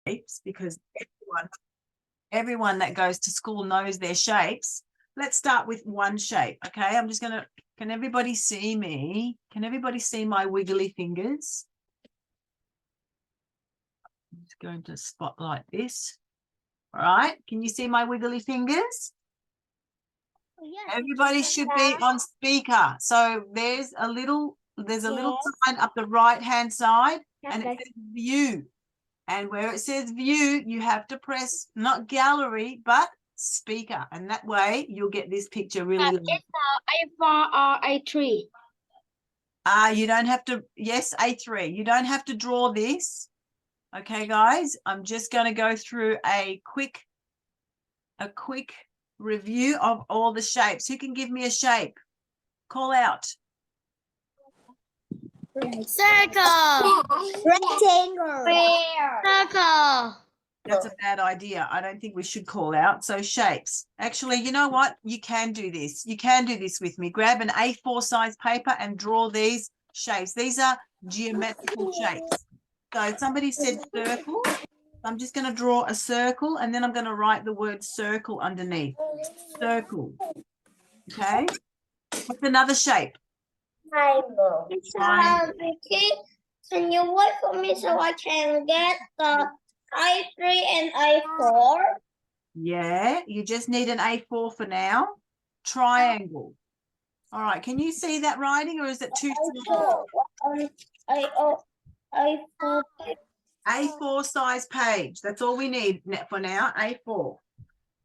shapes because everyone that goes to school knows their shapes. Let's start with one shape, okay? I'm just going to, can everybody see me? Can everybody see my wiggly fingers? I'm just going to spotlight this. All right, can you see my wiggly fingers? Yes. Everybody should be on speaker. So there's a little sign up the right-hand side, and it says view. And where it says view, you have to press not gallery, but speaker. And that way you'll get this picture really. It's A4 or A3. You don't have to, yes, A3. You don't have to draw this. Okay, guys, I'm just going to go through a quick review of all the shapes. Who can give me a shape? Call out. Circle. Rectangle. Circle. That's a bad idea. I don't think we should call out. So shapes. Actually, you know what? You can do this. You can do this with me. Grab an A4 size paper and draw these shapes. These are geometrical shapes. So somebody said circle. I'm just going to draw a circle and then I'm going to write the word circle underneath. Circle. Okay. What's another shape? Triangle. Vicky, can you wait for me so I can get the A3 and A4? Yeah, you just need an A4 for now. Triangle. All right. Can you see that writing or is it too small? A4. A4 size page. That's all we need for now. A4. All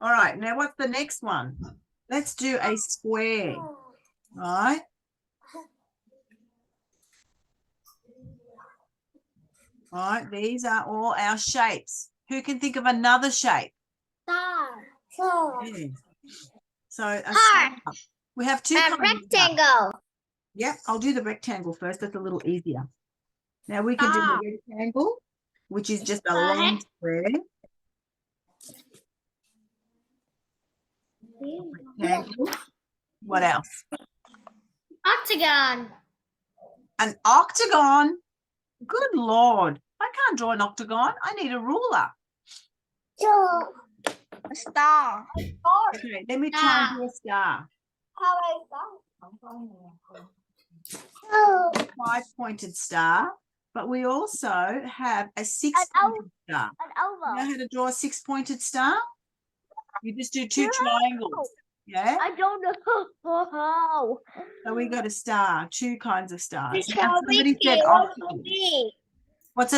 right. Now, what's the next one? Let's do a square. All right. All right. These are all our shapes. Who can think of another shape? Star. Yeah. So a Heart. star. We have two kinds of stars. Rectangle. Yep. I'll do the rectangle first. That's a little easier. Now we can do the rectangle, which is just a long square. Rectangle. What else? Octagon. An octagon. Good Lord. I can't draw an octagon. I need a ruler. A star. Okay, let me try and do a star. A 5-pointed star, but we also have a 6-pointed star. You know how to draw a 6-pointed star? You just do two triangles. Yeah? I don't know how. So we got a star, two kinds of stars. Teacher Now, somebody Vicki, said what's octagon. me? What's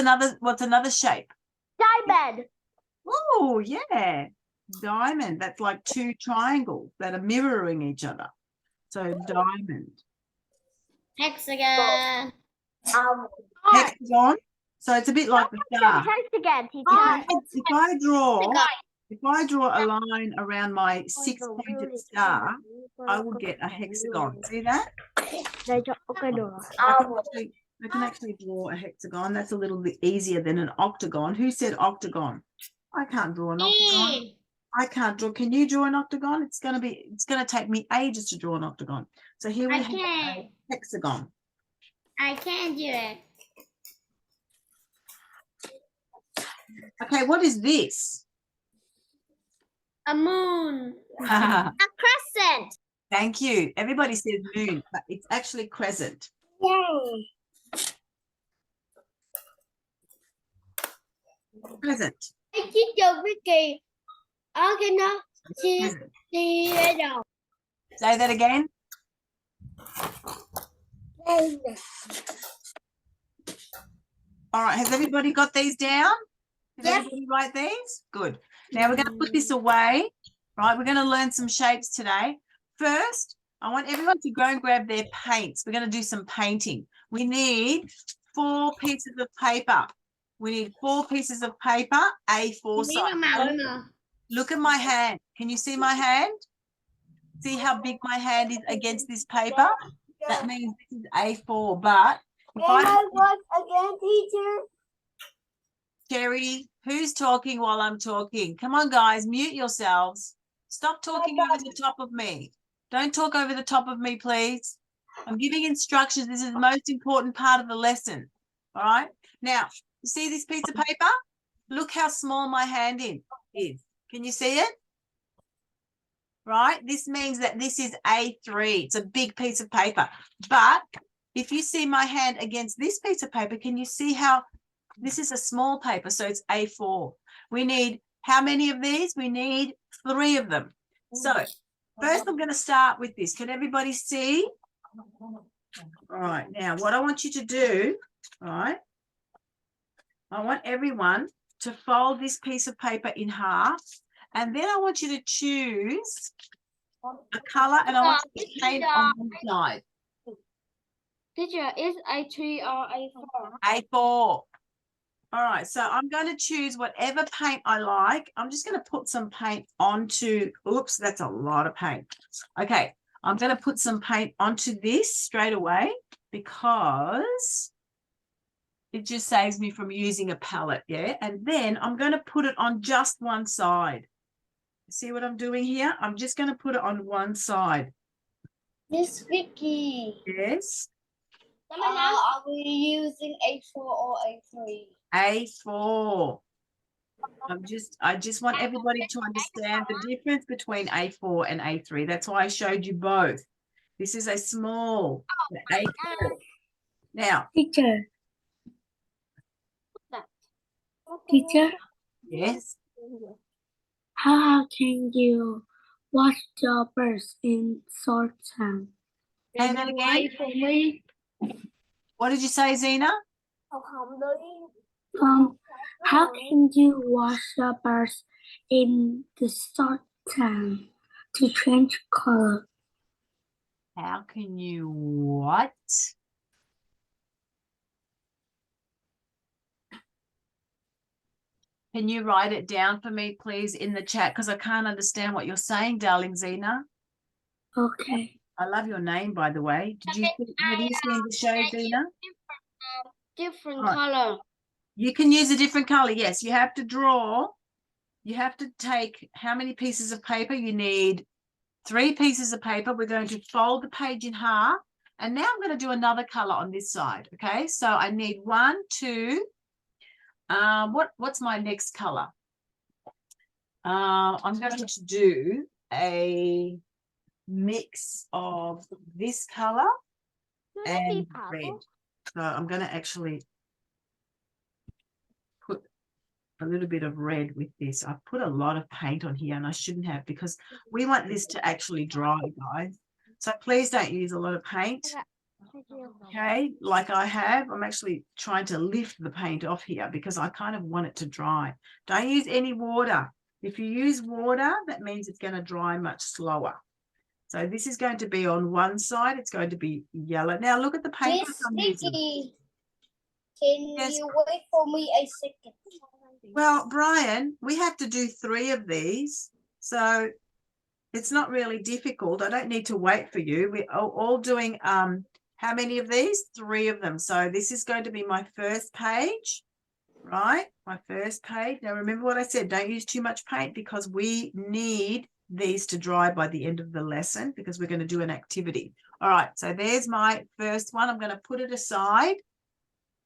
another shape? Diamond. Oh, yeah. Diamond. That's like two triangles that are mirroring each other. So diamond. Hexagon. Hexagon. So it's a bit like the star. Hexagon, teacher. If I draw a line around my 6-pointed star, I will get a hexagon. See that? I can actually draw a hexagon. That's a little bit easier than an octagon. Who said octagon? I can't draw an octagon. I can't draw. Can you draw an octagon? It's gonna take me ages to draw an octagon. So here we have a hexagon. I can't do it. Okay, what is this? A moon. A crescent. Thank you. Everybody says moon, but it's actually crescent. Yay. Crescent. Teacher Vicki, I'm gonna see it out. Say that again. All right, has everybody got these down? Did everybody write these? Good. Now we're going to put this away, right? We're going to learn some shapes today. First, I want everyone to go and grab their paints. We're going to do some painting. We need 4 pieces of paper. We need 4 pieces of paper, A4 size. Look at my hand. Can you see my hand? See how big my hand is against this paper? That means this is A4, but if I watch again, teacher? Cherry, who's talking while I'm talking? Come on, guys, mute yourselves. Stop talking over the top of me. Don't talk over the top of me, please. I'm giving instructions. This is the most important part of the lesson. All right. Now, you see this piece of paper? Look how small my hand is. Can you see it? Right? This means that this is A3. It's a big piece of paper. But if you see my hand against this piece of paper, can you see how this is a small paper? So it's A4. We need how many of these? We need 3 of them. So first I'm going to start with this. Can everybody see? All right. Now what I want you to do, all right, I want everyone to fold this piece of paper in half. And then I want you to choose a color and I want you to paint on one side. Teacher, is A3 or A4? A4. All right, so I'm going to choose whatever paint I like. I'm just going to put some paint onto, oops, that's a lot of paint. Okay, I'm going to put some paint onto this straight away because it just saves me from using a palette, yeah? And then I'm going to put it on just one side. See what I'm doing here? I'm just going to put it on one side. Miss Vicky. Yes. Are we using A4 or A3? A4. I just want everybody to understand the difference between A4 and A3. That's why I showed you both. This is a small A4. Now, Teacher. Teacher, yes. how can you watch the birds in short time? Say that again. For me. What did you say, Zena? How can you watch the birds in the short time to change color? How can you what? Can you write it down for me, please, in the chat? Because I can't understand what you're saying, darling Zena. Okay. I love your name, by the way. Have you seen the show, Zena? Different Right. color. You can use a different color. Yes, you have to draw. You have to take how many pieces of paper? You need 3 pieces of paper. We're going to fold the page in half. And now I'm going to do another color on this side. Okay, so I need 1, 2. What's my next color? I'm going to do a mix of this color and red. So I'm going to actually put a little bit of red with this. I've put a lot of paint on here and I shouldn't have because we want this to actually dry, guys. So please don't use a lot of paint. Okay, like I have. I'm actually trying to lift the paint off here because I kind of want it to dry. Don't use any water. If you use water, that means it's going to dry much slower. So this is going to be on one side. It's going to be yellow. Now look at the paper Miss I'm using. Vicky, can Yes. you wait for me a second? Well, Brian, we have to do 3 of these. So it's not really difficult. I don't need to wait for you. We're all doing how many of these? 3 of them. So this is going to be my first page, right? My first page. Now remember what I said, don't use too much paint because we need these to dry by the end of the lesson because we're going to do an activity. All right, so there's my first one. I'm going to put it aside.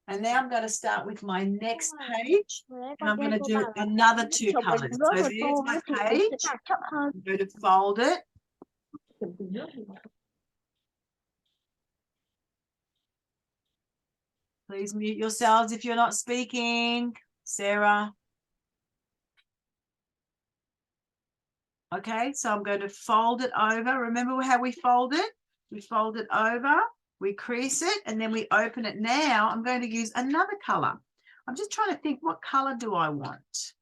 And now I'm going to start with my next page. And I'm going to do another 2 colors. So there's my page. I'm going to fold it. Please mute yourselves if you're not speaking. Sarah. Okay, so I'm going to fold it over. Remember how we fold it? We fold it over, we crease it, and then we open it. Now I'm going to use another color. I'm just trying to think, what color do I want?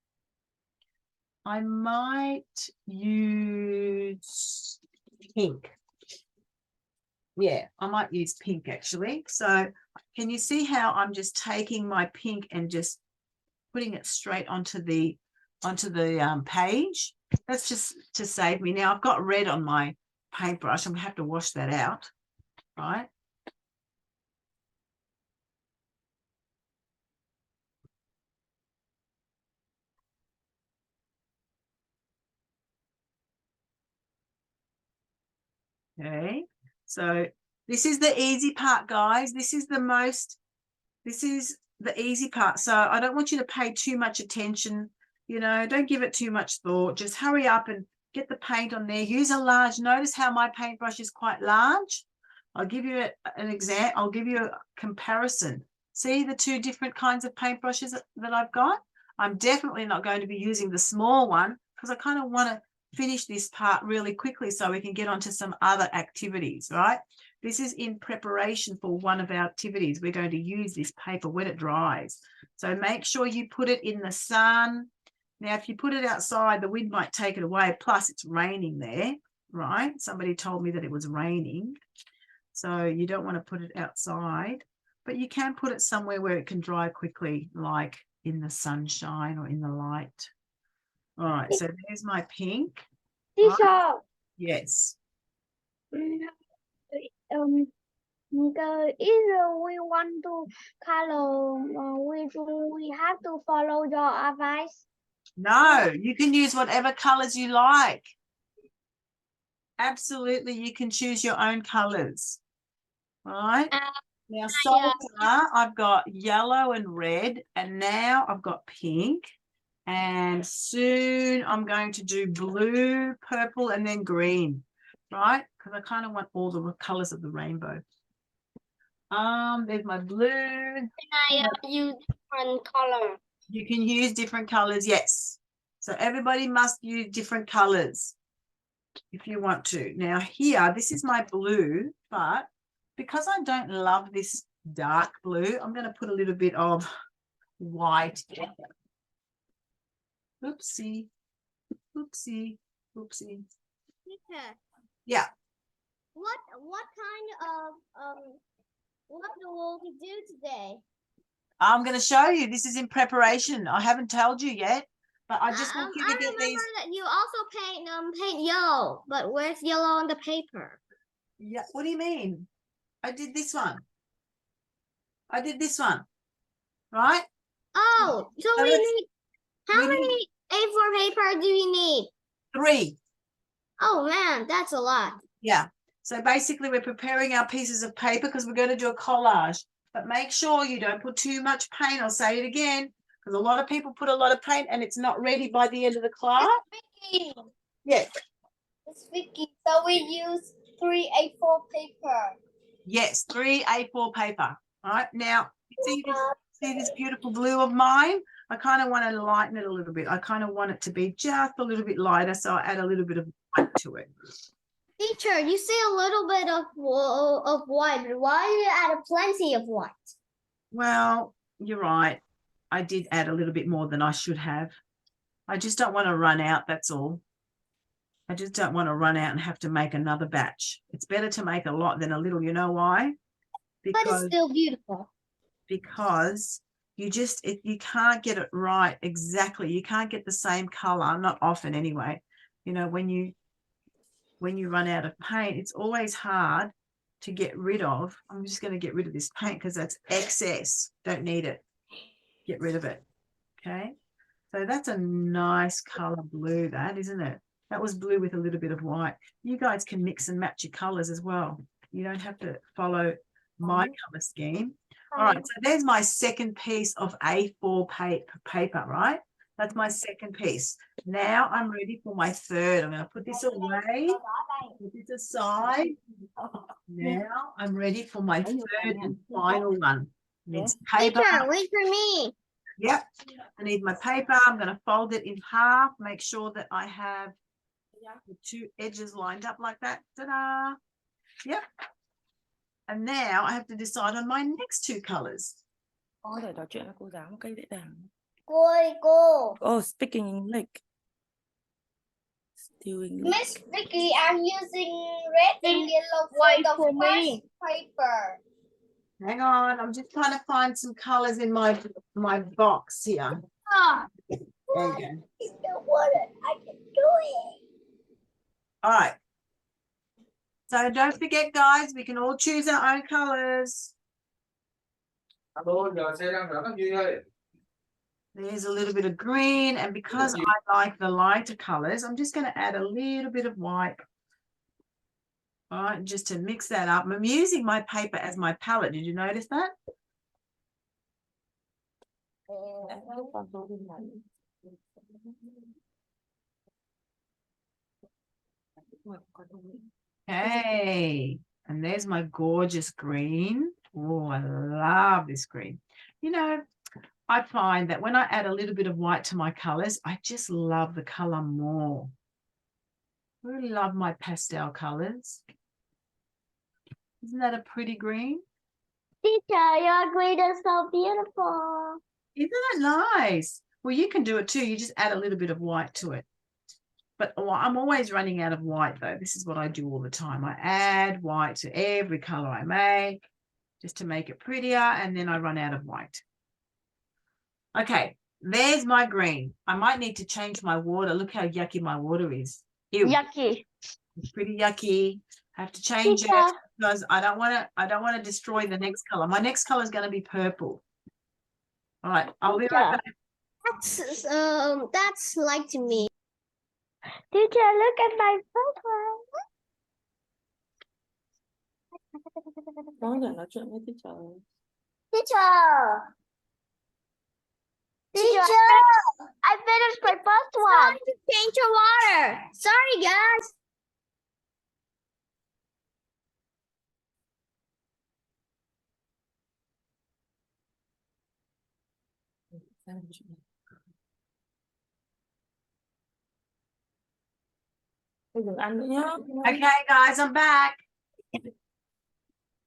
I might use pink. Yeah, I might use pink actually. So can you see how I'm just taking my pink and just putting it straight onto the page? That's just to save me. Now I've got red on my paintbrush. I'm gonna have to wash that out, right? Okay, so this is the easy part, guys. This is the easy part. So I don't want you to pay too much attention, you know, don't give it too much thought. Just hurry up and get the paint on there. Use a large, notice how my paintbrush is quite large. I'll give you an example. I'll give you a comparison. See the two different kinds of paintbrushes that I've got? I'm definitely not going to be using the small one because I kind of want to finish this part really quickly so we can get on to some other activities, right? This is in preparation for one of our activities. We're going to use this paper when it dries. So make sure you put it in the sun. Now, if you put it outside, the wind might take it away. Plus, it's raining there, right? Somebody told me that it was raining. So you don't want to put it outside, but you can put it somewhere where it can dry quickly, like in the sunshine or in the light. All right, so there's my pink. Teacher, Yes. either we want to color, we have to follow your advice. No, you can use whatever colors you like. Absolutely, you can choose your own colors. All right. Now, so far, I've got yellow and red, and now I've got pink. And soon I'm going to do blue, purple, and then green, right? Because I kind of want all the colors of the rainbow. There's my blue. Can I use different color? You can use different colors, yes. So everybody must use different colors if you want to. Now here, this is my blue, but because I don't love this dark blue, I'm going to put a little bit of white in it. Oopsie, oopsie, oopsie. Teacher, Yeah. what kind of what will we do today? I'm going to show you. This is in preparation. I haven't told you yet, but I just want you to I get remember these. that you also paint yellow, but where's yellow on the paper? Yeah. What do you mean? I did this one. I did this one. Right? Oh, so So we let's- need how many A4 paper do you need? 3. Oh man, that's a lot. Yeah. So basically we're preparing our pieces of paper because we're going to do a collage, but make sure you don't put too much paint. I'll say it again, because a lot of people put a lot of paint and it's not ready by the end of the class. Vicky, Yes. it's Vicky. So we use 3 A4 paper. Yes, 3 A4 paper. All right. Now, see this beautiful blue of mine? I kind of want to lighten it a little bit. I kind of want it to be just a little bit lighter, so I add a little bit of white to it. Teacher, you say a little bit of white, but why you add plenty of white? Well, you're right. I did add a little bit more than I should have. I just don't want to run out, that's all. I just don't want to run out and have to make another batch. It's better to make a lot than a little. You know why? But it's still beautiful. Because you can't get it right exactly. You can't get the same color, not often anyway. You know, when you run out of paint, it's always hard to get rid of. I'm just going to get rid of this paint because that's excess. Don't need it. Get rid of it. Okay. So that's a nice color blue, that, isn't it? That was blue with a little bit of white. You guys can mix and match your colors as well. You don't have to follow my color scheme. All right, so there's my second piece of A4 paper, right? That's my second piece. Now I'm ready for my third. I'm going to put this away, put this aside. Now I'm ready for my third and final one. It's paper. Teacher, wait for me. Yep, I need my paper. I'm going to fold it in half. Make sure that I have the 2 edges lined up like that. Ta-da! Yep. And now I have to decide on my next 2 colors. Có thể trò chuyện với cô giáo một cách dễ dàng. Cô. Oh, speaking English. Still English. Miss Vicky, I'm using red and yellow for the first paper. Hang on, I'm just trying to find some colors in my box here. Ah, There you go. I can do it. All right. So don't forget, guys, we can all choose our own colors. There's a little bit of green, and because I like the lighter colors, I'm just going to add a little bit of white. All right, just to mix that up. I'm using my paper as my palette. Did you notice that? Còn tôi đi này. Còn tôi đi. Okay, and there's my gorgeous green. Oh, I love this green. You know, I find that when I add a little bit of white to my colors, I just love the color more. I really love my pastel colors. Isn't that a pretty green? Teacher, your green is so beautiful. Isn't it nice? Well, you can do it too. You just add a little bit of white to it. But I'm always running out of white though. This is what I do all the time. I add white to every color I make just to make it prettier, and then I run out of white. Okay, there's my green. I might need to change my water. Look how yucky my water is. Ew, Yucky. it's pretty yucky. I have to change Teacher. it because I don't want to destroy the next color. My next color is going to be purple. All right, I'll be right back. That's like to me. Teacher, look at my photo. Đó giờ nói chuyện với teacher. Teacher. Teacher, I finished my first one. To change your water. Sorry, guys. Đừng ăn nữa nhá. Okay, guys, I'm back.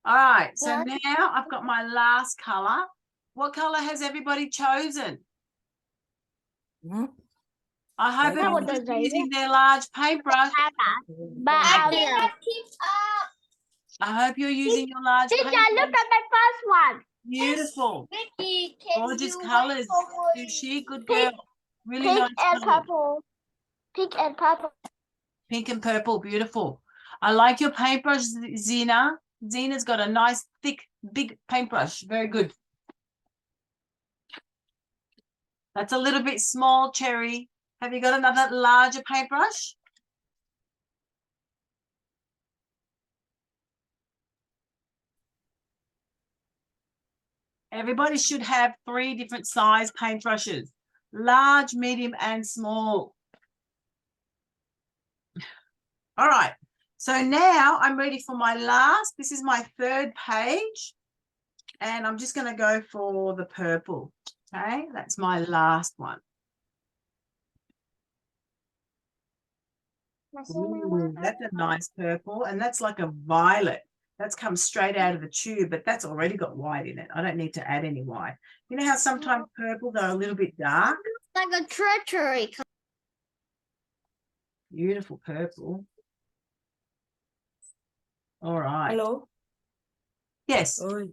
All right, so What? now I've got my last color. What color has everybody chosen? I hope That one everybody's does using their large paintbrush. But I cannot keep up. I hope you're using your large Teacher, paintbrush. look at my first one. Beautiful. Vicky, can Gorgeous you colors. wait for me? Sushi, good girl. Really Pink nice and colors. purple. Pink and purple. Pink and purple, beautiful. I like your paintbrush, Zena. Zena's got a nice, thick, big paintbrush. Very good. That's a little bit small, Cherry. Have you got another larger paintbrush? Everybody should have 3 different size paintbrushes. Large, medium, and small. All right. So now I'm ready for my last. This is my 3rd page. And I'm just going to go for the purple. Okay, that's my last one. Ooh, that's a nice purple, and that's like a violet. That's come straight out of the tube, but that's already got white in it. I don't need to add any white. You know how sometimes purples are a little bit dark? Like a treachery. Beautiful purple. All right. Hello. Yes. Ơi.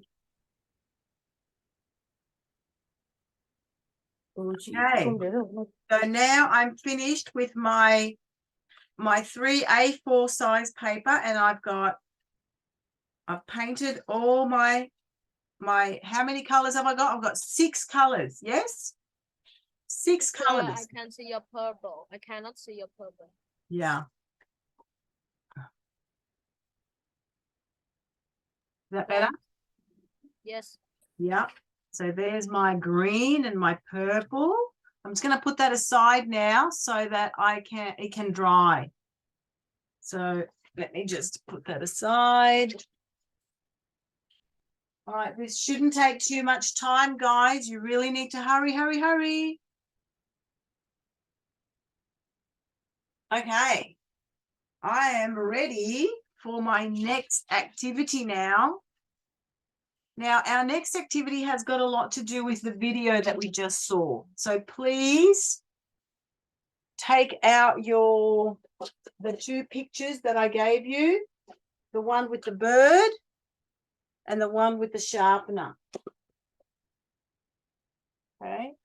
Chị Okay. không đến được. So now I'm finished with my 3 A4 size paper, and I've painted all my how many colors have I got? I've got 6 colors. Yes, 6 colors. I can see your purple. I cannot see your purple. Yeah. Is that better? Yes. Yeah. So there's my green and my purple. I'm just going to put that aside now so that it can dry. So let me just put that aside. All right, this shouldn't take too much time, guys. You really need to hurry, hurry, hurry. Okay, I am ready for my next activity now. Now, our next activity has got a lot to do with the video that we just saw. So please take out the 2 pictures that I gave you, the one with the bird and the one with the sharpener. Okay.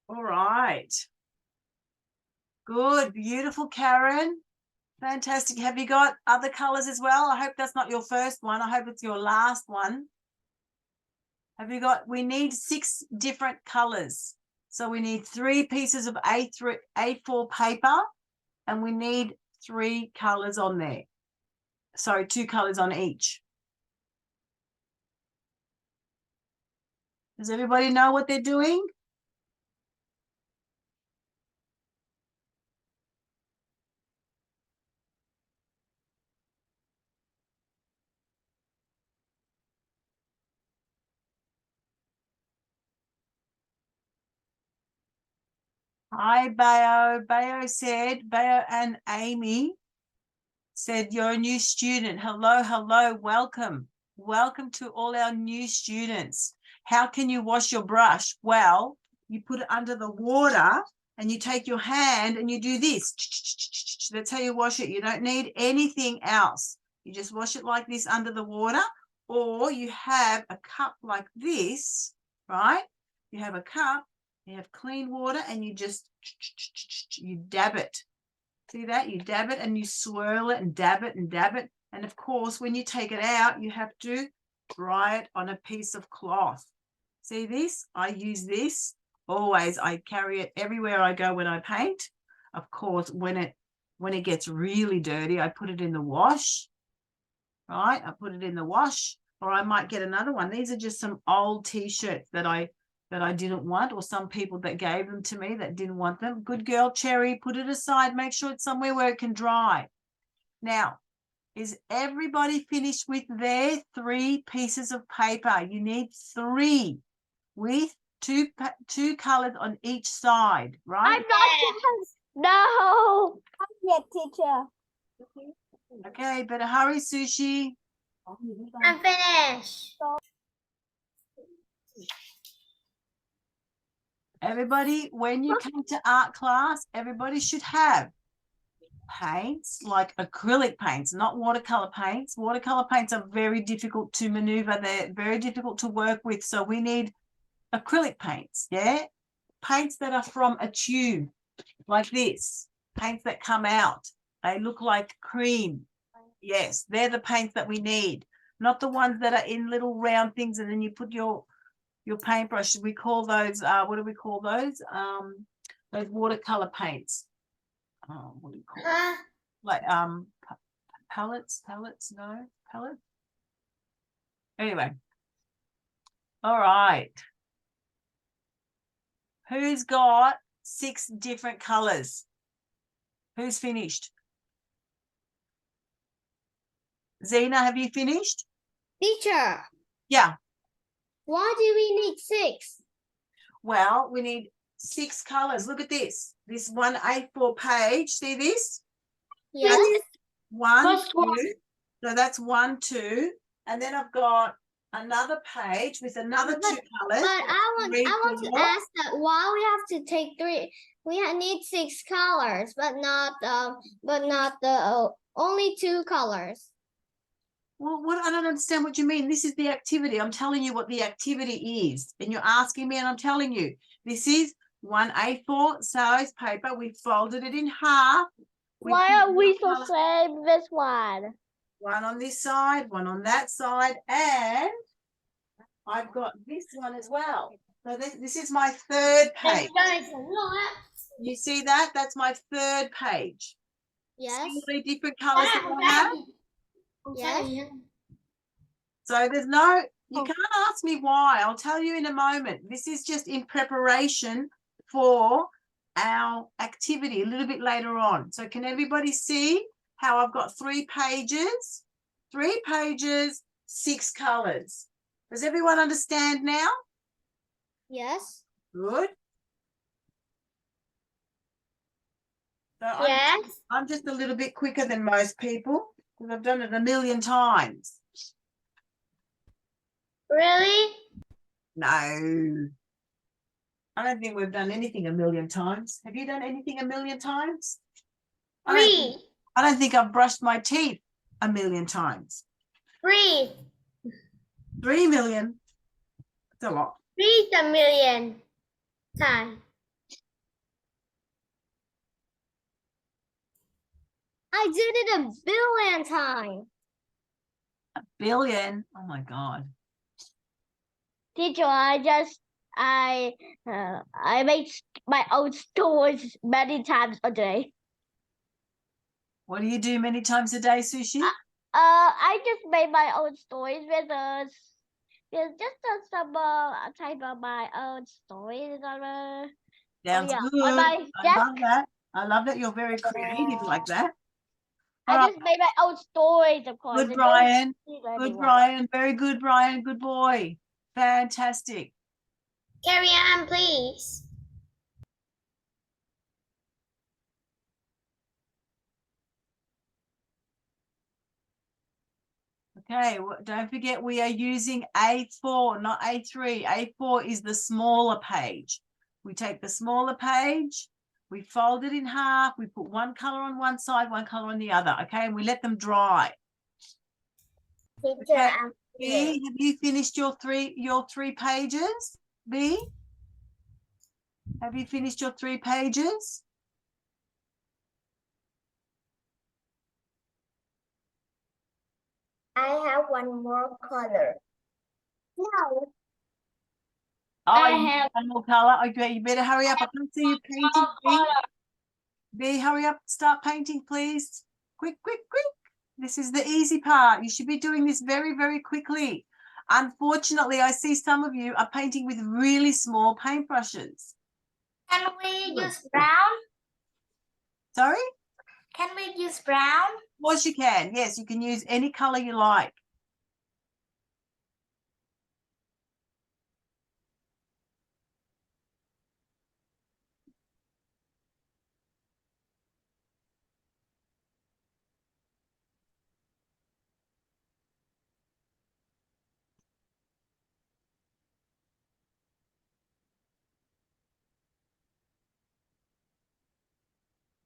All right. Good. Beautiful, Karen. Fantastic. Have you got other colors as well? I hope that's not your first one. I hope it's your last one. Have you got, we need 6 different colors. So we need 3 pieces of A4 paper, and we need 3 colors on there. Sorry, 2 colors on each. Does everybody know what they're doing? Hi, Bayo. Bayo and Amy said, you're a new student. Hello, hello, welcome. Welcome to all our new students. How can you wash your brush? Well, you put it under the water and you take your hand and you do this. That's how you wash it. You don't need anything else. You just wash it like this under the water, or you have a cup like this, right? You have a cup, you have clean water, and you just, you dab it. See that? You dab it and you swirl it and dab it and dab it. And of course, when you take it out, you have to dry it on a piece of cloth. See this? I use this always. I carry it everywhere I go when I paint. Of course, when it gets really dirty, I put it in the wash, right? I put it in the wash, or I might get another one. These are just some old t-shirts that I didn't want, or some people that gave them to me that didn't want them. Good girl, Cherry, put it aside. Make sure it's somewhere where it can dry. Now, is everybody finished with their 3 pieces of paper? You need 3 with two colors on each side, right? No. Yes, teacher. Okay, better hurry, Sushi. I'm finished. Everybody, when you come to art class, everybody should have paints, like acrylic paints, not watercolor paints. Watercolor paints are very difficult to maneuver. They're very difficult to work with. So we need acrylic paints, yeah? Paints that are from a tube, like this. Paints that come out. They look like cream. Yes, they're the paints that we need, not the ones that are in little round things and then you put your paintbrush. We call those, what do we call those? Those watercolor paints. What do you call it? Like pellets, no, pellets. Anyway. All right. Who's got 6 different colors? Who's finished? Zena, have you finished? Teacher, Yeah. why do we need 6? Well, we need 6 colors. Look at this. This one A4 page. See this? Yes. One, First one. 2. So that's 1, 2. And then I've got another page with another 2 colors. But I want 3, to 4. ask that why we have to take 3. We need 6 colors, but not the only 2 colors. Well, what, I don't understand what you mean. This is the activity. I'm telling you what the activity is. And you're asking me and I'm telling you. This is one A4 size paper. We folded it in half. Why are we so same this one? One on this side, one on that side, and I've got this one as well. So this is my 3rd page. You see that? That's my 3rd page. Yes. See all the different colors that I have? Yes. So there's no, you can't ask me why. I'll tell you in a moment. This is just in preparation for our activity a little bit later on. So can everybody see how I've got 3 pages? 3 pages, 6 colors. Does everyone understand now? Yes. Good. So Yes. I'm just a little bit quicker than most people because I've done it a million times. Really? No. I don't think we've done anything a million times. Have you done anything a million times? I don't think I've brushed my teeth a million times. 3. 3 million. That's a lot. 3 million times. I did it a billion times. A billion. Oh my God. Teacher, I make my own stories many times a day. What do you do many times a day, Sushi? I just made my own stories with just some type of my own stories on Sounds yeah, good. on my I desk. love that. I love that you're very creative like that. I All right. just made my own stories, of course. Good, and Brian. don't Good, anyone. Brian. Very good, Brian. Good boy. Fantastic. Carry on, please. Okay, don't forget we are using A4, not A3. A4 is the smaller page. We take the smaller page, we fold it in half, we put one color on one side, one color on the other, okay? And we let them dry. Teacher, Okay. I'm B, have you finished your three pages? B? Have you finished your 3 pages? I have one more color. No. Oh, I you have one more color. Okay, you better hurry up. I can't see you painting. B. B, hurry up. Start painting, please. Quick, quick, quick. This is the easy part. You should be doing this very, very quickly. Unfortunately, I see some of you are painting with really small paintbrushes. Can we Good. use brown? Sorry? Can we use brown? Of course you can. Yes, you can use any color you like.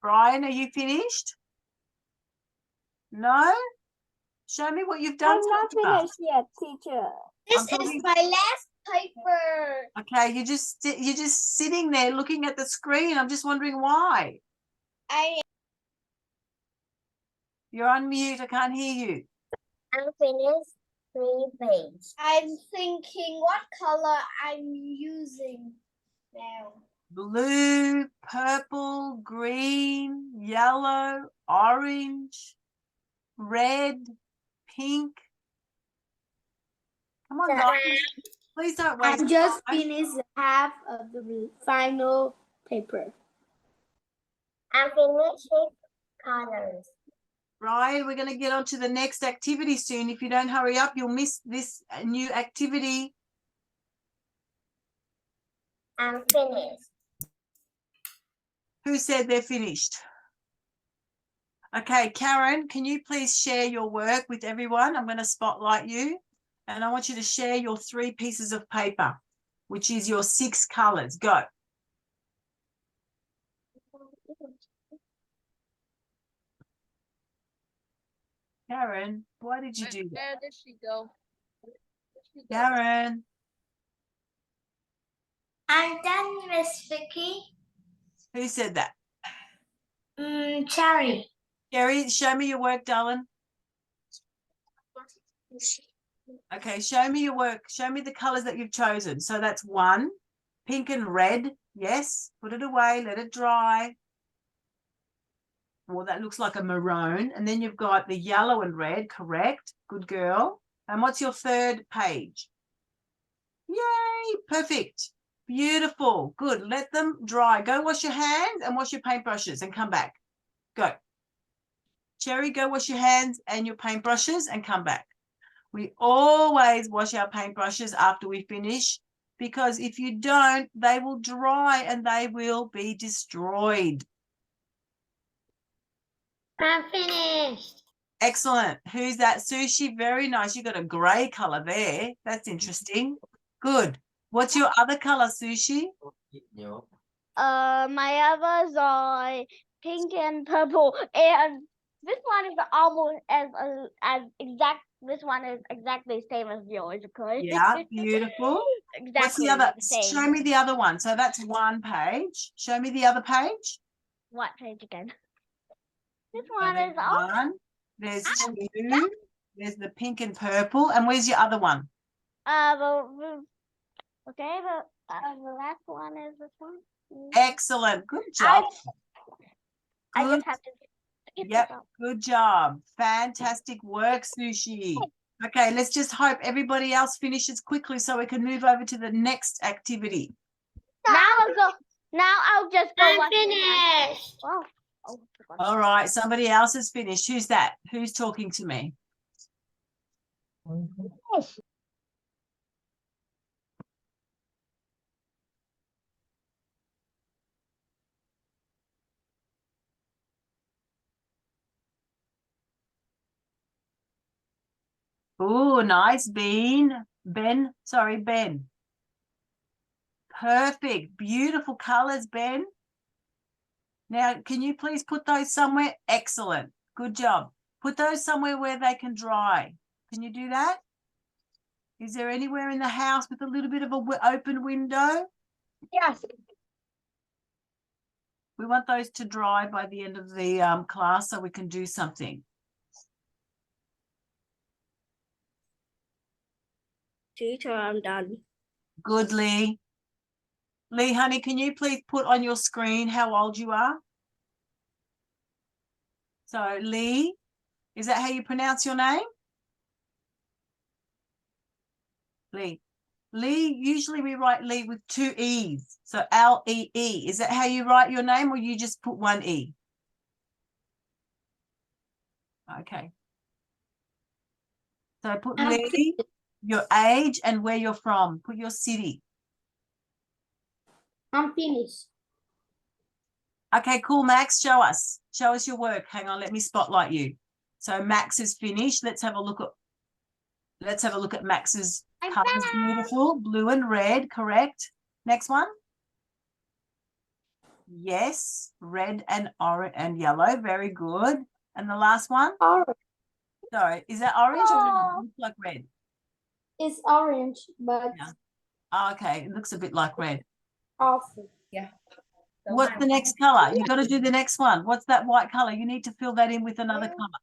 Brian, are you finished? No? Show me what you've done. I'm not so far. finished yet, teacher. This I'm talking- is my last paper. Okay, you're just sitting there looking at the screen. I'm just wondering why. You're on mute. I can't hear you. I'm finished 3 pages. I'm thinking what color I'm using now. Blue, purple, green, yellow, orange, red, pink. Come on, guys. Please don't waste I just time. finished half of the final paper. I'm finishing colors. Brian, we're going to get on to the next activity soon. If you don't hurry up, you'll miss this new activity. I'm finished. Who said they're finished? Okay, Karen, can you please share your work with everyone? I'm going to spotlight you. And I want you to share your 3 pieces of paper, which is your 6 colors. Go. Karen, why did you do that? Where did she go? Karen, I'm done, Miss Vicky. who said that? Cherry. Gary, show me your work, darling. Okay, show me your work. Show me the colors that you've chosen. So that's 1, pink and red. Yes, put it away, let it dry. Well, that looks like a maroon. And then you've got the yellow and red, correct? Good girl. And what's your 3rd page? Yay, perfect. Beautiful, good. Let them dry. Go wash your hands and wash your paintbrushes and come back. Go. Cherry, go wash your hands and your paintbrushes and come back. We always wash our paintbrushes after we finish, because if you don't, they will dry and they will be destroyed. I'm finished. Excellent. Who's that? Sushi. Very nice. You got a gray color there. That's interesting. Good. What's your other color, Sushi? My others are pink and purple, and this one is almost as exact. This one is exactly the same as yours, okay? Yeah, beautiful. Exactly What's the other? same. Show me the other one. So that's 1 page. Show me the other page. What page again? This So one there's is all. one. There's two. There's the pink and purple. And where's your other one? Okay, the last one is this one. Excellent. Good job. I Good. just have to. get this Yep. out. Good job. Fantastic work, Sushi. Okay, let's just hope everybody else finishes quickly so we can move over to the next activity. Now I'll go. Now I'll just go. I'm finished. Oh. Oh, forgot. All right, somebody else is finished. Who's that? Who's talking to me? Oh, nice, Ben. Sorry, Ben. Perfect. Beautiful colors, Ben. Now, can you please put those somewhere? Excellent. Good job. Put those somewhere where they can dry. Can you do that? Is there anywhere in the house with a little bit of an open window? Yes. We want those to dry by the end of the class so we can do something. Teacher, I'm done. Good, Lee. Lee, honey, can you please put on your screen how old you are? So, Lee, is that how you pronounce your name? Lee. Lee, usually we write Lee with two E's. So, L-E-E. Is that how you write your name or you just put one E? Okay. So, put Lee, your age and where you're from. Put your city. I'm finished. Okay, cool, Max. Show us. Show us your work. Hang on, let me spotlight you. So Max is finished. Let's have a look at Max's colors. Beautiful. Blue and red, correct. Next one. Yes, red and orange and yellow. Very good. And the last one. Orange. Sorry, is that orange or Oh. it looks like red? It's orange, but Yeah. Oh, okay, it looks a bit like red. awful. What's the next color? You got to do the next one. What's that white color? You need to fill that in with another color.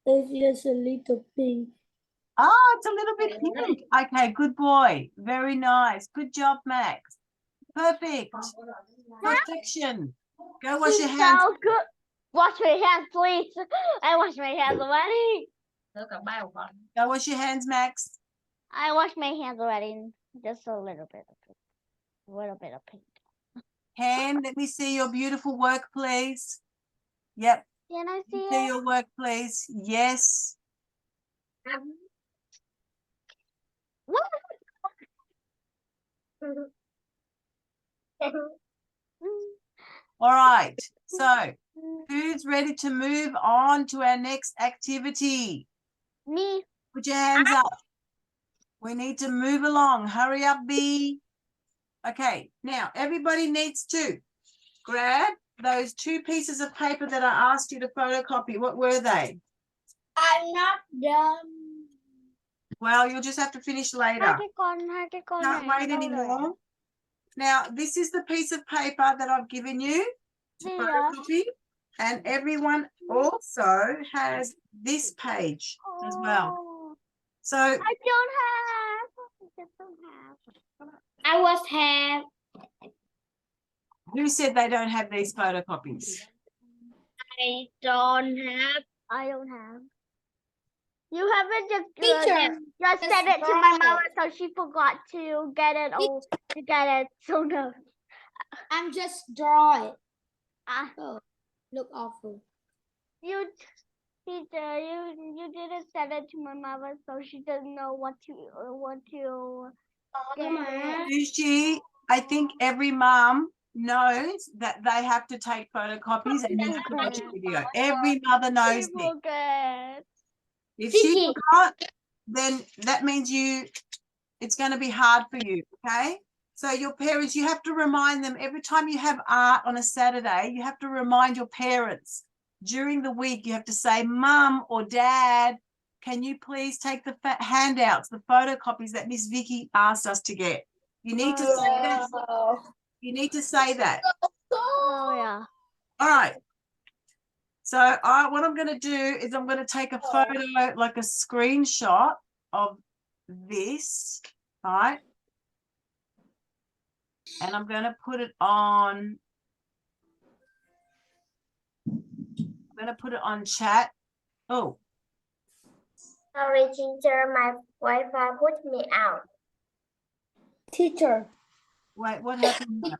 It's just a little pink. Oh, it's a little bit pink. Okay, good boy. Very nice. Good job, Max. Perfect. Perfection. Go wash your hands. So good. Wash my hands, please. I wash my hands already. Go wash your hands, Max. I washed my hands already. Just a little bit of pink. A little bit of pink. Hand, let me see your beautiful work, please. Yep. Can I see See it? your work, please. Yes. What? All right. So, who's ready to move on to our next activity? Me. Put your hands up. We need to move along. Hurry up, B. Okay, now everybody needs to grab those two pieces of paper that I asked you to photocopy. What were they? I'm not done. Well, you'll just have to finish later. Can't wait anymore. Now, this is the piece of paper that I've given you to Yeah. photocopy. And everyone also has this page as well. Oh, So, I don't have. I just don't have. I was have. who said they don't have these photocopies? I don't have. I don't have. You haven't just Teacher, just just sent it to draw my it. mother, so she forgot to get it. Oh, to get it. So no. I'm just draw it. Ah, Oh, look awful. you, teacher, you didn't send it to my mother, so she doesn't know what to. get. Sushi, I think every mom knows that they have to take photocopies and you have to watch a video. Every mother knows She this. forget. If she Vicky. forgot, then that means it's going to be hard for you, okay? So your parents, you have to remind them every time you have art on a Saturday, you have to remind your parents. During the week, you have to say, Mum or Dad, can you please take the handouts, the photocopies that Miss Vicky asked us to get? You need to say that. You need to say that. Oh yeah. All right. So what I'm going to do is I'm going to take a photo, like a screenshot of this, right? And I'm going to put it on. I'm going to put it on chat. Oh, Sorry, teacher, my Wi-Fi put me out. Teacher, wait, what happened here?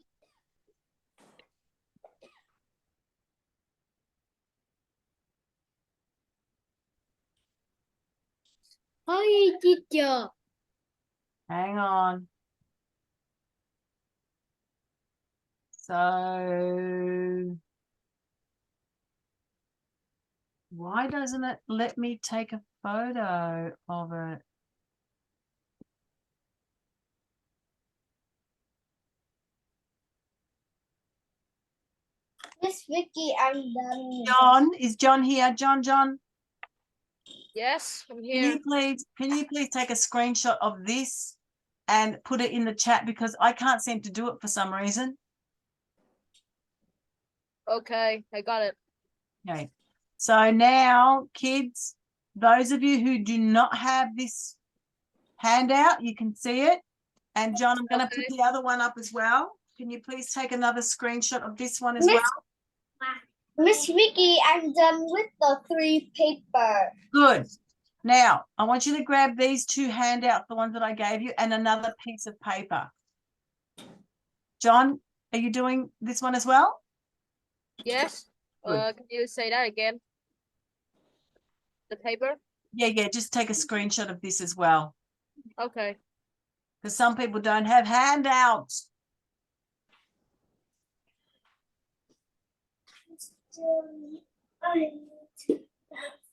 hi, teacher. Hang on. So why doesn't it let me take a photo of it? Miss Vicky, I'm done. John, is John here? John, Yes, I'm can here. you please take a screenshot of this and put it in the chat, because I can't seem to do it for some reason. Okay, I got it. Okay. So now, kids, those of you who do not have this handout, you can see it. And John, I'm going to put Okay. the other one up as well. Can you please take another screenshot of this one as Miss- well? Miss Vicky, I'm done with the 3 paper. Good. Now, I want you to grab these 2 handouts, the ones that I gave you, and another piece of paper. John, are you doing this one as well? Yes. Good. Can you say that again? The paper? Yeah, just take a screenshot of this as well, Okay. because some people don't have handouts.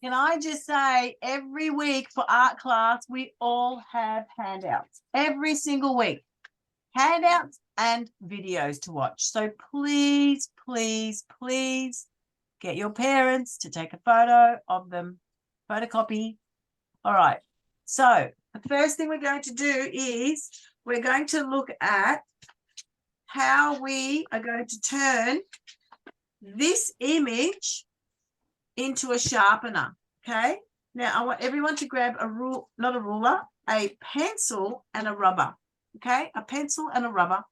Can I just say, every week for art class, we all have handouts. Every single week. Handouts and videos to watch. So please, please, please get your parents to take a photo of them. Photocopy. All right. So the first thing we're going to do is we're going to look at how we are going to turn this image into a sharpener. Okay. Now I want everyone to grab a rule, not a ruler, a pencil and a rubber. Okay, a pencil and a rubber.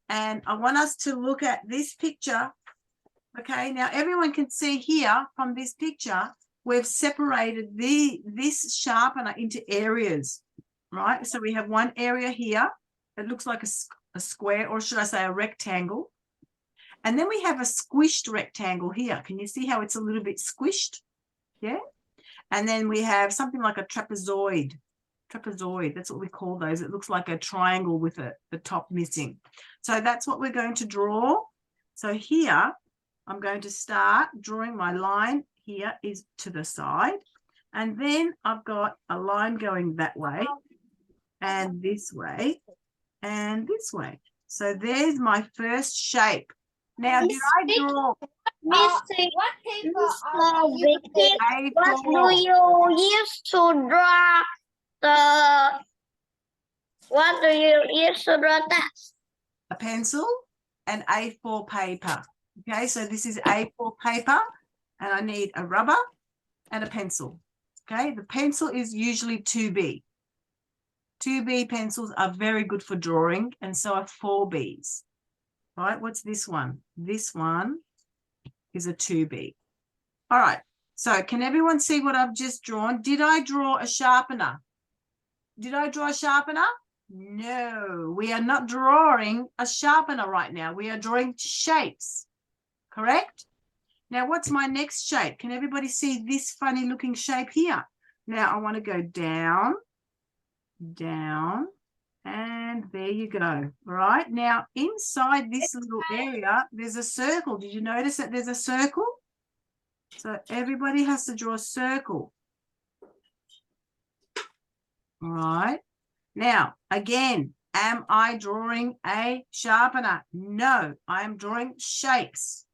And I want us to look at this picture. Okay, now everyone can see here from this picture, we've separated this sharpener into areas, right? So we have one area here. It looks like a square, or should I say a rectangle. And then we have a squished rectangle here. Can you see how it's a little bit squished? Yeah. And then we have something like a trapezoid. That's what we call those. It looks like a triangle with the top missing. So that's what we're going to draw. So here, I'm going to start drawing my line. Here is to the side. And then I've got a line going that way and this way and this way. So there's my first shape. Now, did I draw What paper are you using? What do A4? you use to draw the? What do you use to draw that? A pencil and A4 paper. Okay, so this is A4 paper and I need a rubber and a pencil. Okay, the pencil is usually 2B. 2B pencils are very good for drawing, and so are 4Bs. Right, what's this one? This one is a 2B. All right, so can everyone see what I've just drawn? Did I draw a sharpener? Did I draw a sharpener? No, we are not drawing a sharpener right now. We are drawing shapes, correct? Now, what's my next shape? Can everybody see this funny looking shape here? Now, I want to go down, down, and there you go. All right, now inside this little area, there's a circle. Did you notice that there's a circle? So everybody has to draw a circle. All right. Now, again, am I drawing a sharpener? No, I am drawing shapes.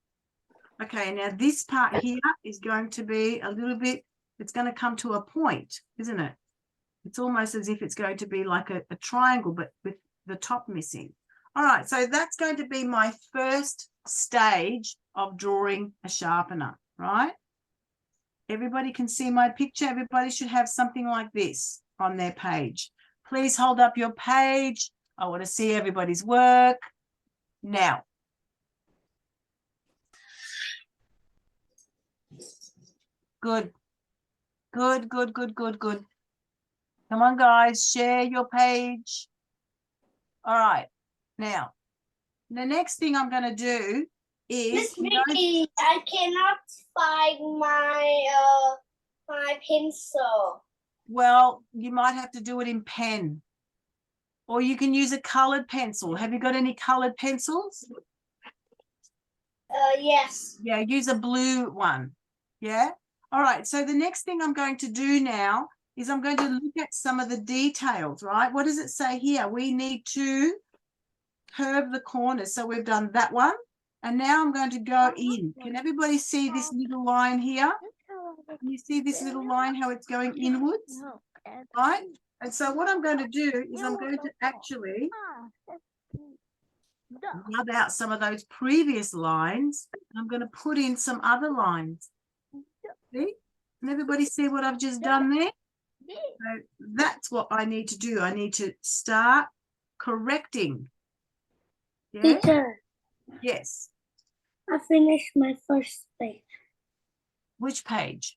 Okay, now this part here is going to be a little bit, it's going to come to a point, isn't it? It's almost as if it's going to be like a triangle, but with the top missing. All right, so that's going to be my first stage of drawing a sharpener. right? Everybody can see my picture. Everybody should have something like this on their page. Please hold up your page. I want to see everybody's work. Now, good. Good, good, good, good, good. Come on, guys, share your page. All right. Now, the next thing I'm going to do is Miss Vicky, I cannot find my pencil. well, you might have to do it in pen, or you can use a colored pencil. Have you got any colored pencils? Yes. Yeah, use a blue one. Yeah. All right. So the next thing I'm going to do now is I'm going to look at some of the details, right? What does it say here? We need to curve the corners. So we've done that one. And now I'm going to go in. Can everybody see this little line here? Can you see this little line, how it's going inwards? Right? And so what I'm going to do is I'm going to actually rub out some of those previous lines. I'm going to put in some other lines. See? Can everybody see what I've just done there? So that's what I need to do. I need to start correcting. Yeah? Teacher, Yes. I finished my first page. Which page?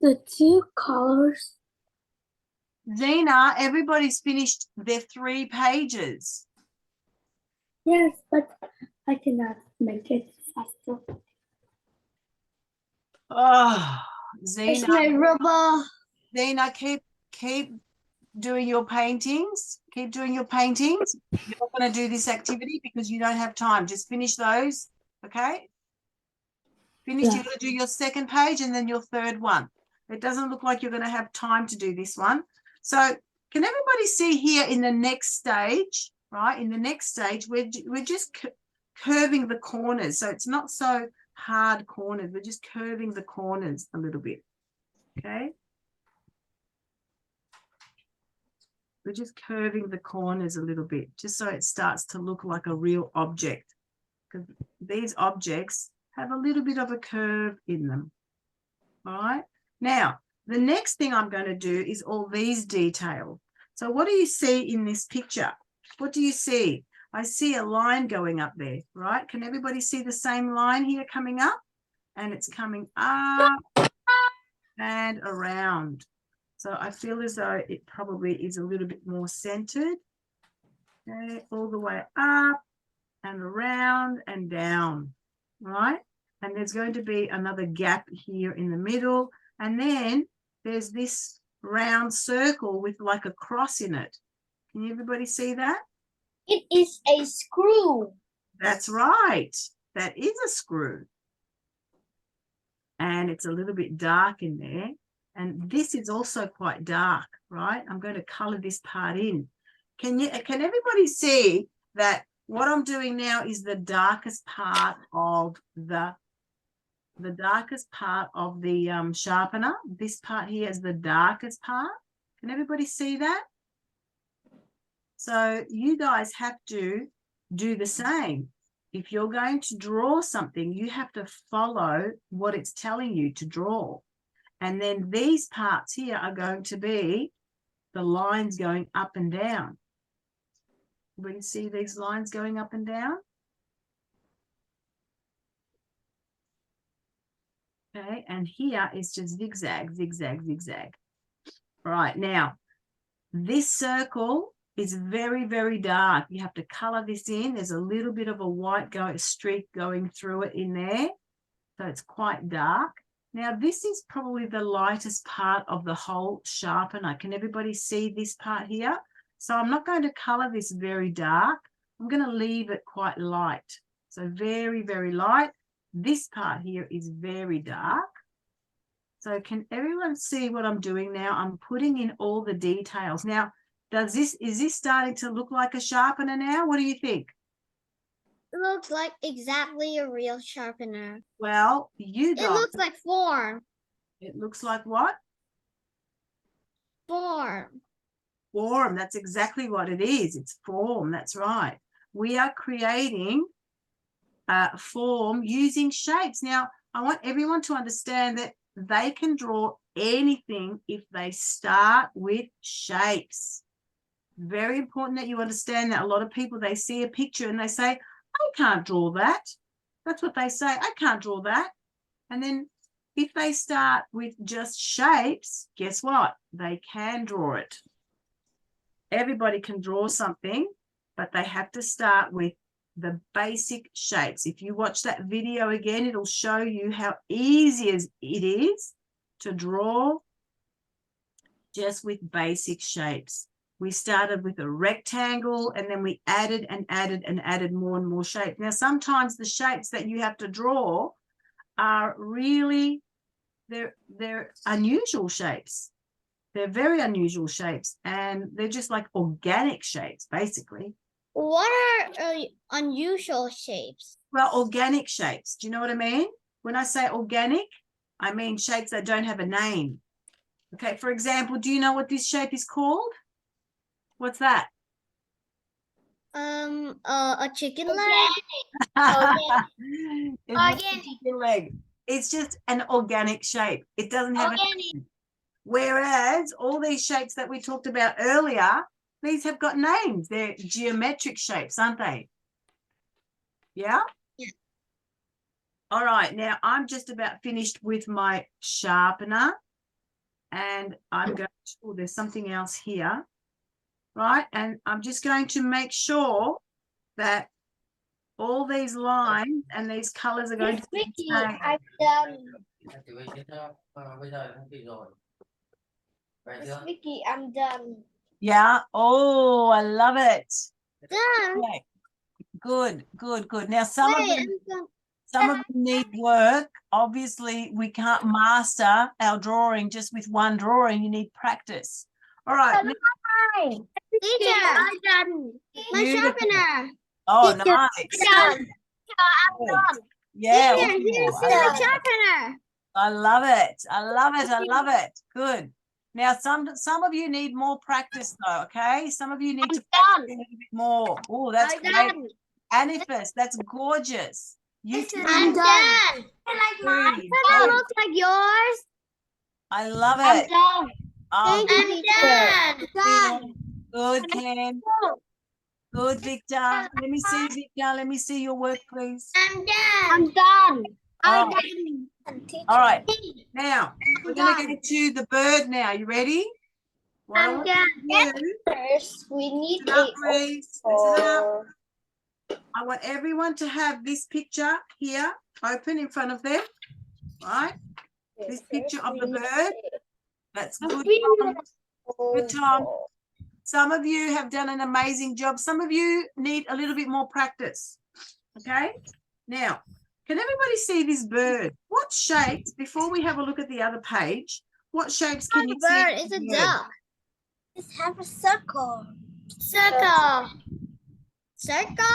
The two colors. Zena, everybody's finished their 3 pages. Yes, but I cannot make it faster. Oh, It's Zena, my rubber. Zena, keep doing your paintings. Keep doing your paintings. You're not going to do this activity because you don't have time. Just finish those, okay? Finish. Yeah. You're going to do your 2nd page and then your 3rd one. It doesn't look like you're going to have time to do this one. So can everybody see here in the next stage, right? In the next stage, we're just curving the corners. So it's not so hard corners. We're just curving the corners a little bit, okay? We're just curving the corners a little bit, just so it starts to look like a real object. Because these objects have a little bit of a curve in them. All right. Now, the next thing I'm going to do is all these details. So what do you see in this picture? What do you see? I see a line going up there, right? Can everybody see the same line here coming up? And it's coming up and around. So I feel as though it probably is a little bit more centered. Okay, all the way up and around and down, right? And there's going to be another gap here in the middle. And then there's this round circle with like a cross in it. Can everybody see that? It is a screw. That's right. That is a screw. And it's a little bit dark in there. And this is also quite dark, right? I'm going to color this part in. Can everybody see that what I'm doing now is the darkest part of the sharpener? This part here is the darkest part. Can everybody see that? So you guys have to do the same. If you're going to draw something, you have to follow what it's telling you to draw. And then these parts here are going to be the lines going up and down. We can see these lines going up and down. Okay, and here is just zigzag, zigzag, zigzag. All right, now this circle is very, very dark. You have to color this in. There's a little bit of a white streak going through it in there. So it's quite dark. Now this is probably the lightest part of the whole sharpener. Can everybody see this part here? So I'm not going to color this very dark. I'm going to leave it quite light. So very, very light. This part here is very dark. So can everyone see what I'm doing now? I'm putting in all the details. Now, is this starting to look like a sharpener now? What do you think? It looks like exactly a real sharpener. Well, you guys. It looks like form. It looks like what? Form. Form. That's exactly what it is. It's form. That's right. We are creating form using shapes. Now, I want everyone to understand that they can draw anything if they start with shapes. Very important that you understand that. A lot of people, they see a picture and they say, I can't draw that. That's what they say. I can't draw that. And then if they start with just shapes, guess what? They can draw it. Everybody can draw something, but they have to start with the basic shapes. If you watch that video again, it'll show you how easy it is to draw just with basic shapes. We started with a rectangle and then we added and added and added more and more shapes. Now, sometimes the shapes that you have to draw are really, they're unusual shapes. They're very unusual shapes and they're just like organic shapes, basically. What are unusual shapes? Well, organic shapes. Do you know what I mean? When I say organic, I mean shapes that don't have a name. Okay, for example, do you know what this shape is called? What's that? A chicken leg. It's not a chicken leg. It's just an organic shape. It doesn't have a name. Whereas all these shapes that we talked about earlier, these have got names. They're geometric shapes, aren't they? Yeah? Yeah. All right. Now, I'm just about finished with my sharpener. And I'm going to, oh, there's something else here. Right? And I'm just going to make sure that all these lines and these colors are going to be Vicky, the same. I've done. Miss Vicky, I'm done. Yeah. Oh, I love it. Done. Okay. Good, good, good. Now, some of Wait, them, I'm done. some of them need work. Obviously, we can't master our drawing just with one drawing. You need practice. All right. Teacher, I'm done. My Beautiful. sharpener. Oh, Teacher, nice. Done. I'm Good. done. Yeah. Here, oh, here's I the love it. sharpener. I love it. I love it. I love it. Good. Now, some of you need more practice, though. Okay, some of you need to practice a little bit more. Oh, that's I'm great. done. Anifas, that's gorgeous. You I'm done. Very, Does very- it look like yours? I love I'm it. done. Oh, I'm done. Ken. Good, Ken. Good, Victor. Let me see, Victor. Let me see your work, please. I'm done. I'm done. All I'm right. done. All right. Now, we're going to go to the bird now. You ready? What I I'm want done. you to do, First, we need listen up, please. Listen up. I want everyone to have this picture here open in front of them, right? This picture of the bird. That's good, Tom. Good, Tom. Some of you have done an amazing job. Some of you need a little bit more practice, okay? Now, can everybody see this bird? What shapes, before we have a look at the other page, what shapes can you see? Bird, it's a bird? duck. It has a circle. Circle. Circle.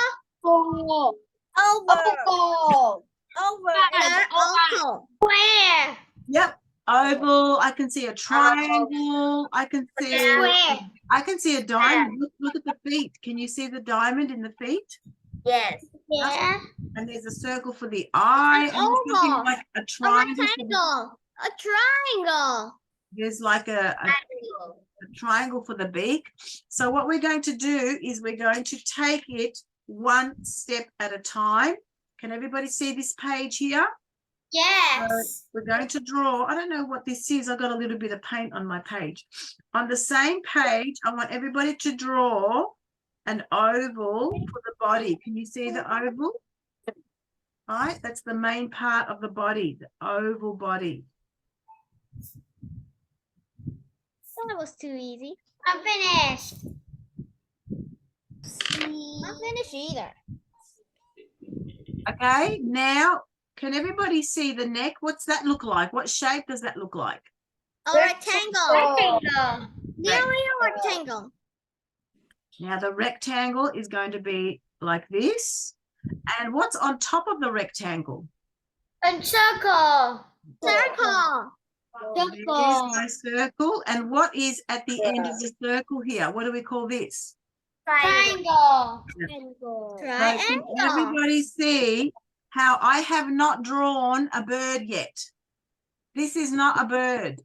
Oval. Oval. Oval. Square. Yep. Oval. I can see a triangle. I can see a diamond. Look at the feet. Can you see the diamond in the feet? Yes. Yeah. And there's a circle for the eye. An And there's something oval. like a A triangle. for the- rectangle. A triangle. There's like a triangle for the beak. So what we're going to do is we're going to take it one step at a time. Can everybody see this page here? Yes. We're going to draw. I don't know what this is. I got a little bit of paint on my page. On the same page, I want everybody to draw an oval for the body. Can you see the oval? All right, that's the main part of the body, the oval body. That was too easy. I'm finished. Not finished either. Okay, now can everybody see the neck? What's that look like? What shape does that look like? A rectangle. Yeah, we have a rectangle. Now the rectangle is going to be like this. And what's on top of the rectangle? A circle. Circle. There's my circle. And what is at the end of the circle here? What do we call this? Triangle. So can everybody see how I have not drawn a bird yet? This is not a bird.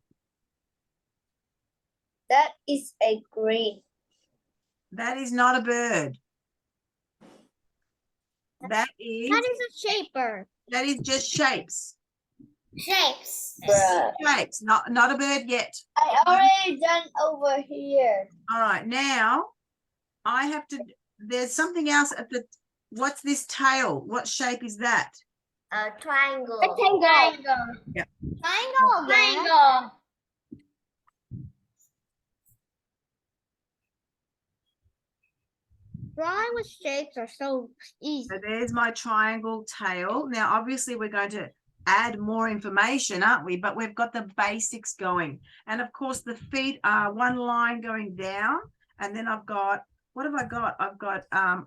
That is a green. That is not a bird. That is a shaper. that is just shapes. Shapes. Shapes, not a bird yet. I already done over here. All right, now I have to, there's something else at the, what's this tail? What shape is that? A triangle. Triangle. Yep. Triangle. Triangle. Drawing with shapes are so easy. So there's my triangle tail. Now, obviously, we're going to add more information, aren't we? But we've got the basics going. And of course, the feet are one line going down. And then I've got, what have I got? I've got A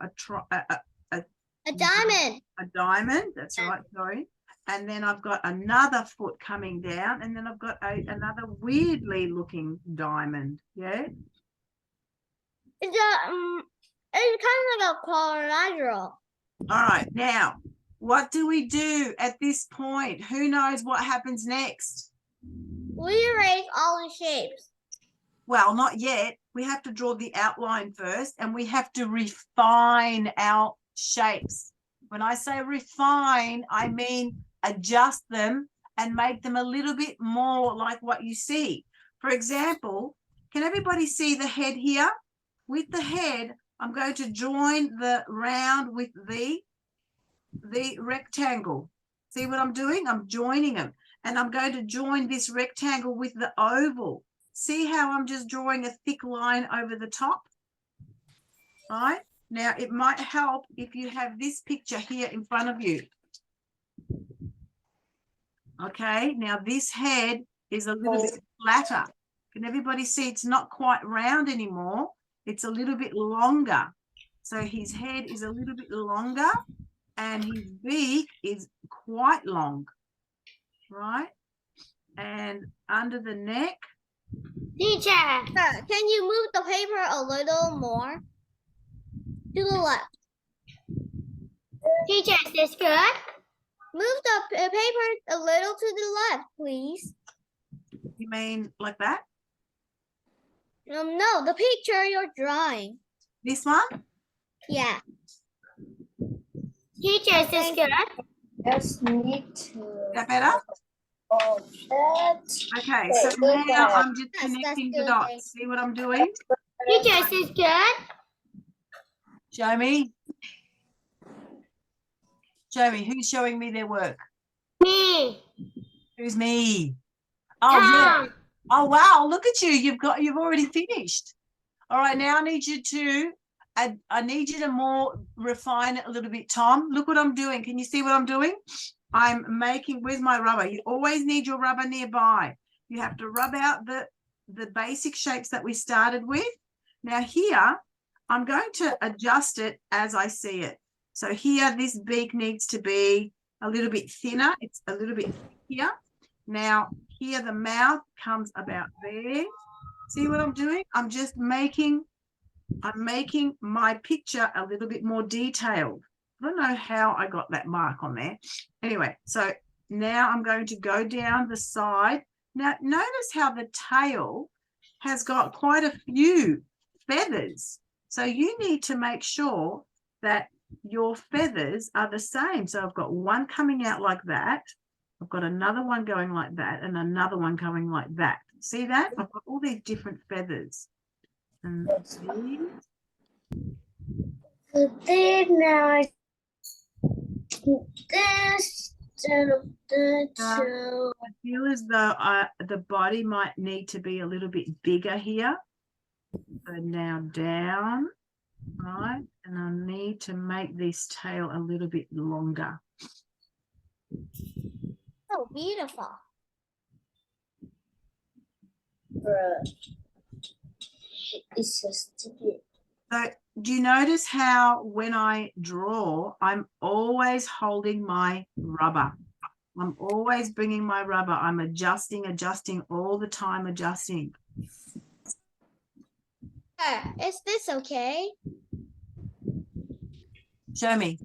diamond. a diamond. That's right, sorry. And then I've got another foot coming down. And then I've got another weirdly looking diamond. Yeah. It's kind of like a quadrilateral. All right, now, what do we do at this point? Who knows what happens next? We erase all the shapes. Well, not yet. We have to draw the outline first, and we have to refine our shapes. When I say refine, I mean adjust them and make them a little bit more like what you see. For example, can everybody see the head here? With the head, I'm going to join the round with the rectangle. See what I'm doing? I'm joining them. And I'm going to join this rectangle with the oval. See how I'm just drawing a thick line over the top? Right? Now, it might help if you have this picture here in front of you. Okay, now this head is a little bit flatter. Can everybody see it's not quite round anymore? It's a little bit longer. So his head is a little bit longer and his beak is quite long, right? And under the neck. Teacher, can you move the paper a little more to the left? Teacher, is this good? Move the paper a little to the left, please. You mean like that? No, the picture you're drawing. This one? Yeah. Teacher, is this good? Just need to. Is that better? Oh, that. Okay, so now I'm just connecting the dots. See what I'm doing? Teacher, is this good? Show me. Show me. Who's showing me their work? Me. Who's me? Oh, yeah. Oh, wow. Look at you. You've already finished. All right. Now I need you to more refine it a little bit, Tom. Look what I'm doing. Can you see what I'm doing? I'm making, where's my rubber? You always need your rubber nearby. You have to rub out the basic shapes that we started with. Now here, I'm going to adjust it as I see it. So here, this beak needs to be a little bit thinner. It's a little bit here. Now here, the mouth comes about there. See what I'm doing? I'm making my picture a little bit more detailed. I don't know how I got that mark on there. Anyway, so now I'm going to go down the side. Now, notice how the tail has got quite a few feathers. So you need to make sure that your feathers are the same. So I've got one coming out like that. I've got another one going like that and another one going like that. See that? I've got all these different feathers. And Then now this I feel as though the body might need to be a little bit bigger here. So now down, right? And I need to make this tail a little bit longer. Oh, beautiful. It's so sticky. So do you notice how when I draw, I'm always holding my rubber? I'm always bringing my rubber. I'm adjusting all the time, adjusting. Is this okay? Show me.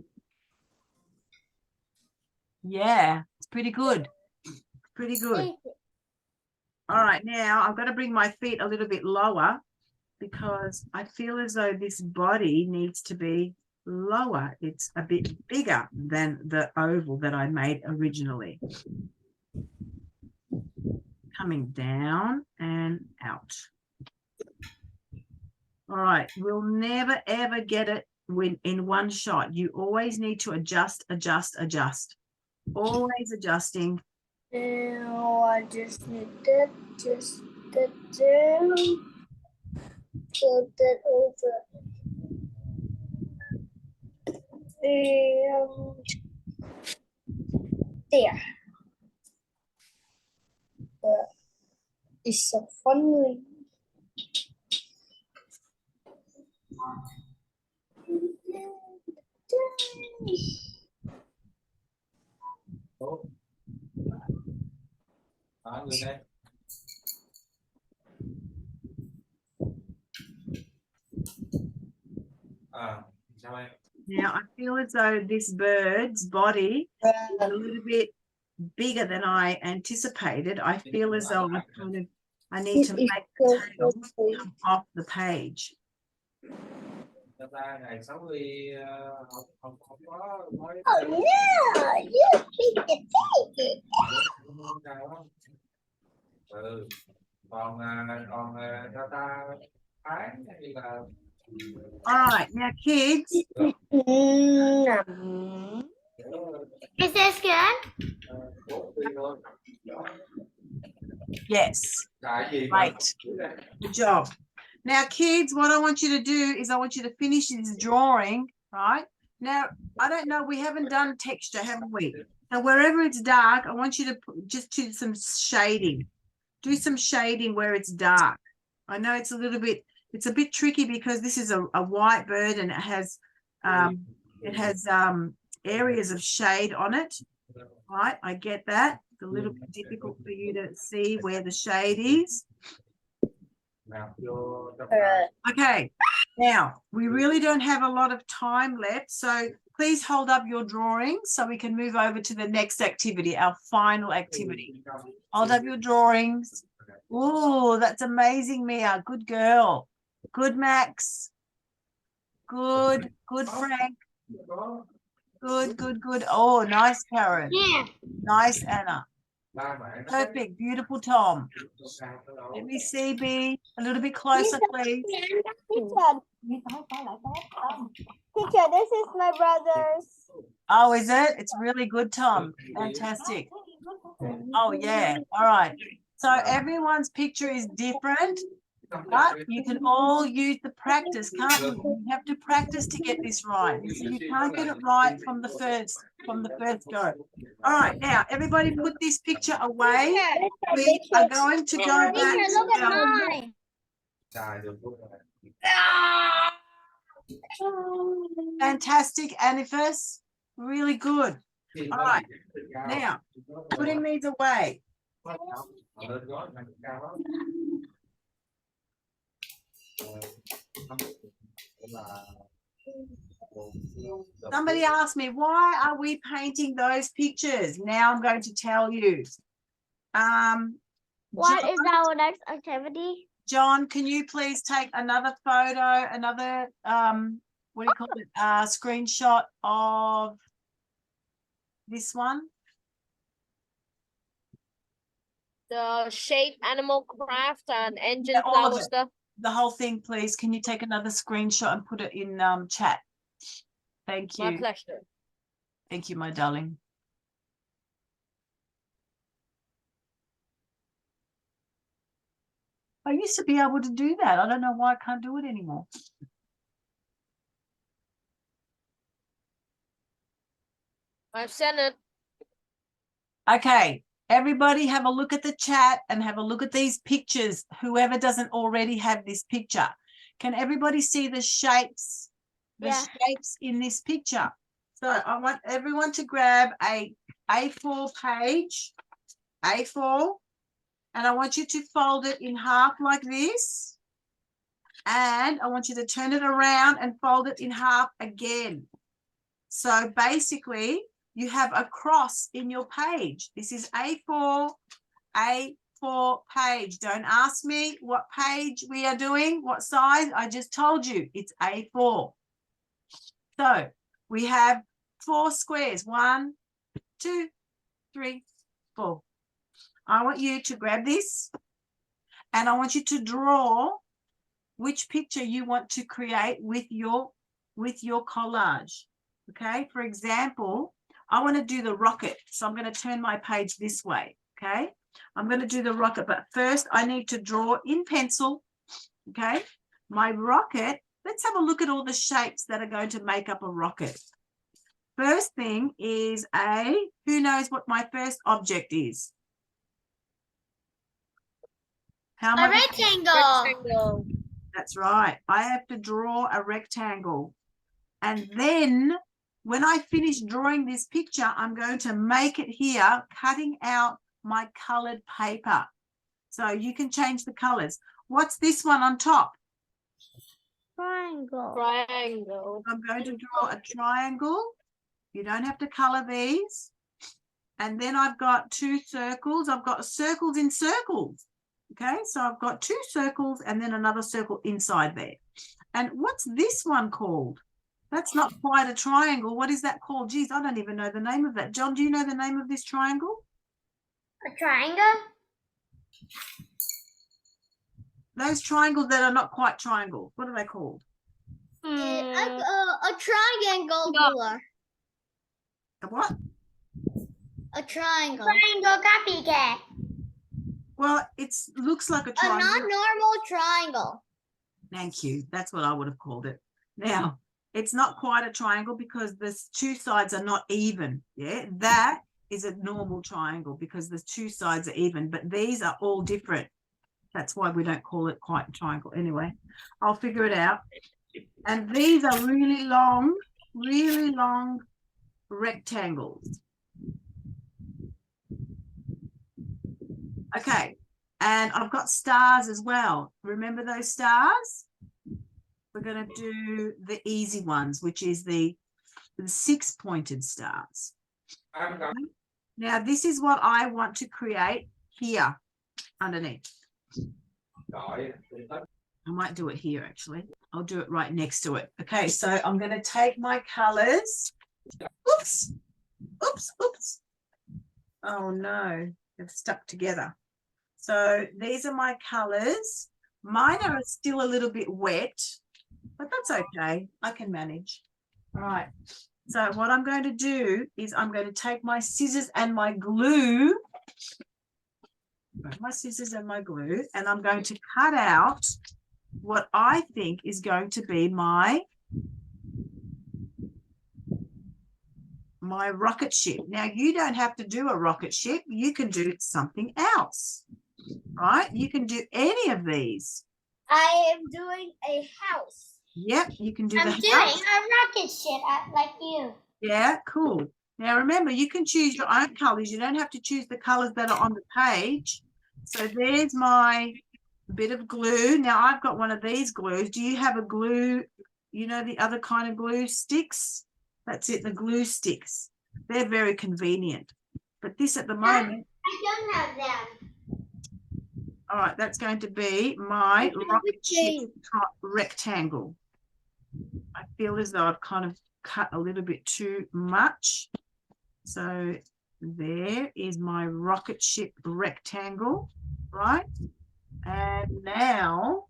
Yeah, it's pretty good. Pretty good. All right, now I've got to bring my feet a little bit lower because I feel as though this body needs to be lower. It's a bit bigger than the oval that I made originally. Coming down and out. All right, we'll never ever get it in one shot. You always need to adjust, adjust, adjust. Always adjusting. Now I just need that, just that down, flip that over. And there. It's so funny. Người đây. Sao em? Now I feel as though this bird's body is a little bit bigger than I anticipated. I feel as though I need to make the tail come off the page. Ta ngày 60 không có nói. Oh no, you think the baby. Còn cho ta tháng hay là. All right, now kids. Is this good? Yes, right. Good job. Now, kids, what I want you to do is I want you to finish this drawing, right? Now, I don't know, we haven't done texture, haven't we? Now, wherever it's dark, I want you to just do some shading. Do some shading where it's dark. I know it's a bit tricky because this is a white bird and it has areas of shade on it, right? I get that. It's a little bit difficult for you to see where the shade is. Okay, now we really don't have a lot of time left, so please hold up your drawings so we can move over to the next activity, our final activity. Hold up your drawings. Oh, that's amazing, Mia. Good girl. Good, Max. Good, Frank. Good. Oh, nice, Karen. Yeah. Nice, Anna. Perfect. Beautiful, Tom. Let me see, B. A little bit closer, please. Teacher, this is my brother's. Oh, is it? It's really good, Tom. Fantastic. Oh, yeah. All right. So everyone's picture is different, but you can all use the practice, can't you? You have to practice to get this right. So you can't get it right from the first go. All right, now everybody put this picture away. We are going to go back Teacher, look to at our mine. fantastic, Anifas. Really good. All right, now putting these away. Somebody asked me, why are we painting those pictures? Now I'm going to tell you. What is our next activity? John, can you please take another photo, another what do you call it? Screenshot of this one. The shape, animal craft, and engine Yeah, all of flower it. stuff. The whole thing, please. Can you take another screenshot and put it in chat? Thank My you. pleasure. Thank you, my darling. I used to be able to do that. I don't know why I can't do it anymore. I've sent it. Okay, everybody have a look at the chat and have a look at these pictures. Whoever doesn't already have this picture. Can everybody see the shapes? The shapes in this picture. So I want everyone to grab a A4 page, A4, and I want you to fold it in half like this. and I want you to turn it around and fold it in half again. So basically, you have a cross in your page. This is A4 page. Don't ask me what page we are doing, what size. I just told you it's A4. So we have 4 squares. 1, 2, 3, 4. I want you to grab this and I want you to draw which picture you want to create with your collage. Okay, for example, I want to do the rocket. So I'm going to turn my page this way. Okay, I'm going to do the rocket, but first I need to draw in pencil. Okay, my rocket. Let's have a look at all the shapes that are going to make up a rocket. First thing is who knows what my first object is? How A much? rectangle. That's right. I have to draw a rectangle. And then when I finish drawing this picture, I'm going to make it here, cutting out my colored paper. So you can change the colors. What's this one on top? Triangle. Triangle. I'm going to draw a triangle. You don't have to color these. And then I've got 2 circles. I've got circles in circles. Okay, so I've got 2 circles and then another circle inside there. And what's this one called? That's not quite a triangle. What is that called? Geez, I don't even know the name of that. John, do you know the name of this triangle? A triangle? Those triangles that are not quite triangles, what are they called? A triangle. A what? A triangle. Triangle copycat. Well, it looks like a A triangle. non-normal triangle. Thank you. That's what I would have called it. Now, it's not quite a triangle because the 2 sides are not even. Yeah, that is a normal triangle because the 2 sides are even, but these are all different. That's why we don't call it quite a triangle. Anyway, I'll figure it out. And these are really long rectangles. Okay, and I've got stars as well. Remember those stars? We're going to do the easy ones, which is the 6-pointed stars. Now, this is what I want to create here underneath. I might do it here, actually. I'll do it right next to it. Okay, so I'm going to take my colors. Oops. Oh, no. They've stuck together. So these are my colors. Mine are still a little bit wet, but that's okay. I can manage. All right. So what I'm going to do is I'm going to take my scissors and my glue. My scissors and my glue, and I'm going to cut out what I think is going to be my rocket ship. Now, you don't have to do a rocket ship. You can do something else, right? You can do any of these. I am doing a house. Yep, you can do the I'm house. doing a rocket ship like you. Yeah, cool. Now, remember, you can choose your own colors. You don't have to choose the colors that are on the page. So there's my bit of glue. Now, I've got one of these glues. Do you have a glue, you know, the other kind of glue sticks? That's it, the glue sticks. They're very convenient. But this at the moment. I don't have them. All right, that's going to be my rocket ship rectangle. I feel as though I've kind of cut a little bit too much. So there is my rocket ship rectangle, right? And now,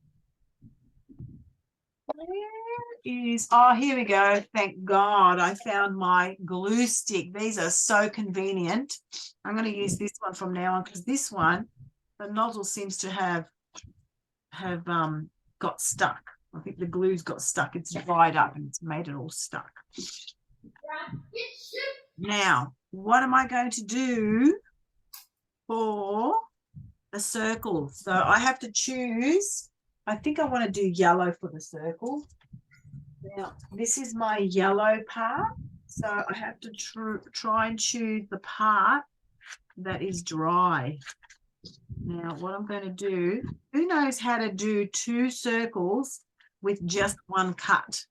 here we go. Thank God I found my glue stick. These are so convenient. I'm going to use this one from now on because this one, the nozzle seems to have got stuck. I think the glue's got stuck. It's dried up and it's made it all stuck. Now, what am I going to do for the circle? So I have to choose. I think I want to do yellow for the circle. Now, this is my yellow part. So I have to try and choose the part that is dry. Now, what I'm going to do, who knows how to do 2 circles with just 1 cut?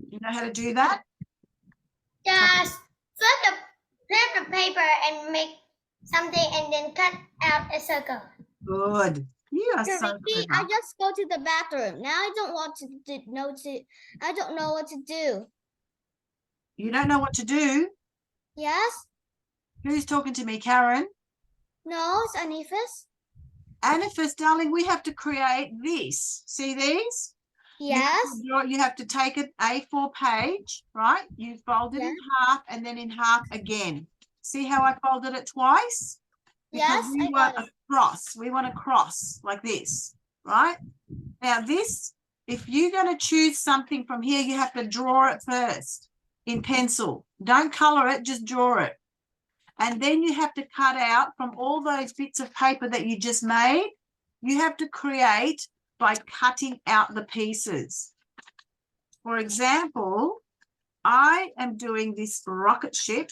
You know how to do that? Just flip the paper and make something and then cut out a circle. Good. You are Teacher so Vicki, clever. I just go to the bathroom. Now I don't want to I don't know what to do. You don't know what to do? Yes? Who's talking to me, Karen? No, it's Anifas. Anifas, darling, we have to create this. See these? Yes. You have to take an A4 page, right? You fold it in half and then in half again. See how I folded it twice? Because Yes, we I want got a cross. We want a cross like this, right? Now this, if you're going to choose something from here, you have to draw it first in pencil. Don't color it, just draw it. And then you have to cut out from all those bits of paper that you just made. You have to create by cutting out the pieces. For example, I am doing this rocket ship.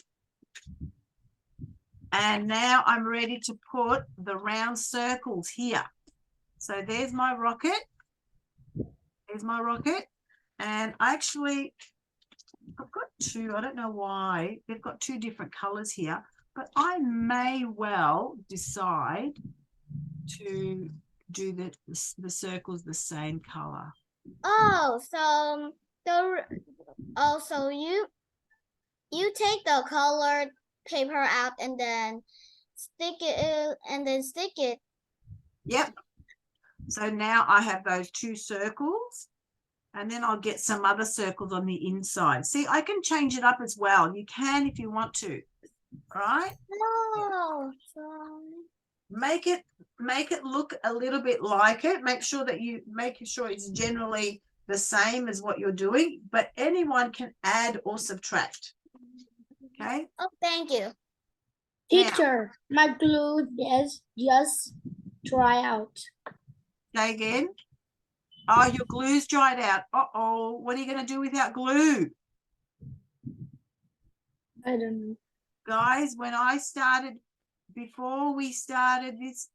And now I'm ready to put the round circles here. So there's my rocket. There's my rocket. And actually, I've got 2. I don't know why. They've got 2 different colors here. But I may well decide to do the circles the same color. Oh, so you take the colored paper out and then stick it. Yep. So now I have those 2 circles. And then I'll get some other circles on the inside. See, I can change it up as well. You can if you want to. Right? Oh, Make it look a little bit like it. Make sure it's generally the same as what you're doing, but anyone can add or subtract. Okay. oh, thank you. Teacher, my glue is just dry out. Say again. Oh, your glue's dried out. Uh-oh. What are you going to do without glue? I don't know. Guys, before we started this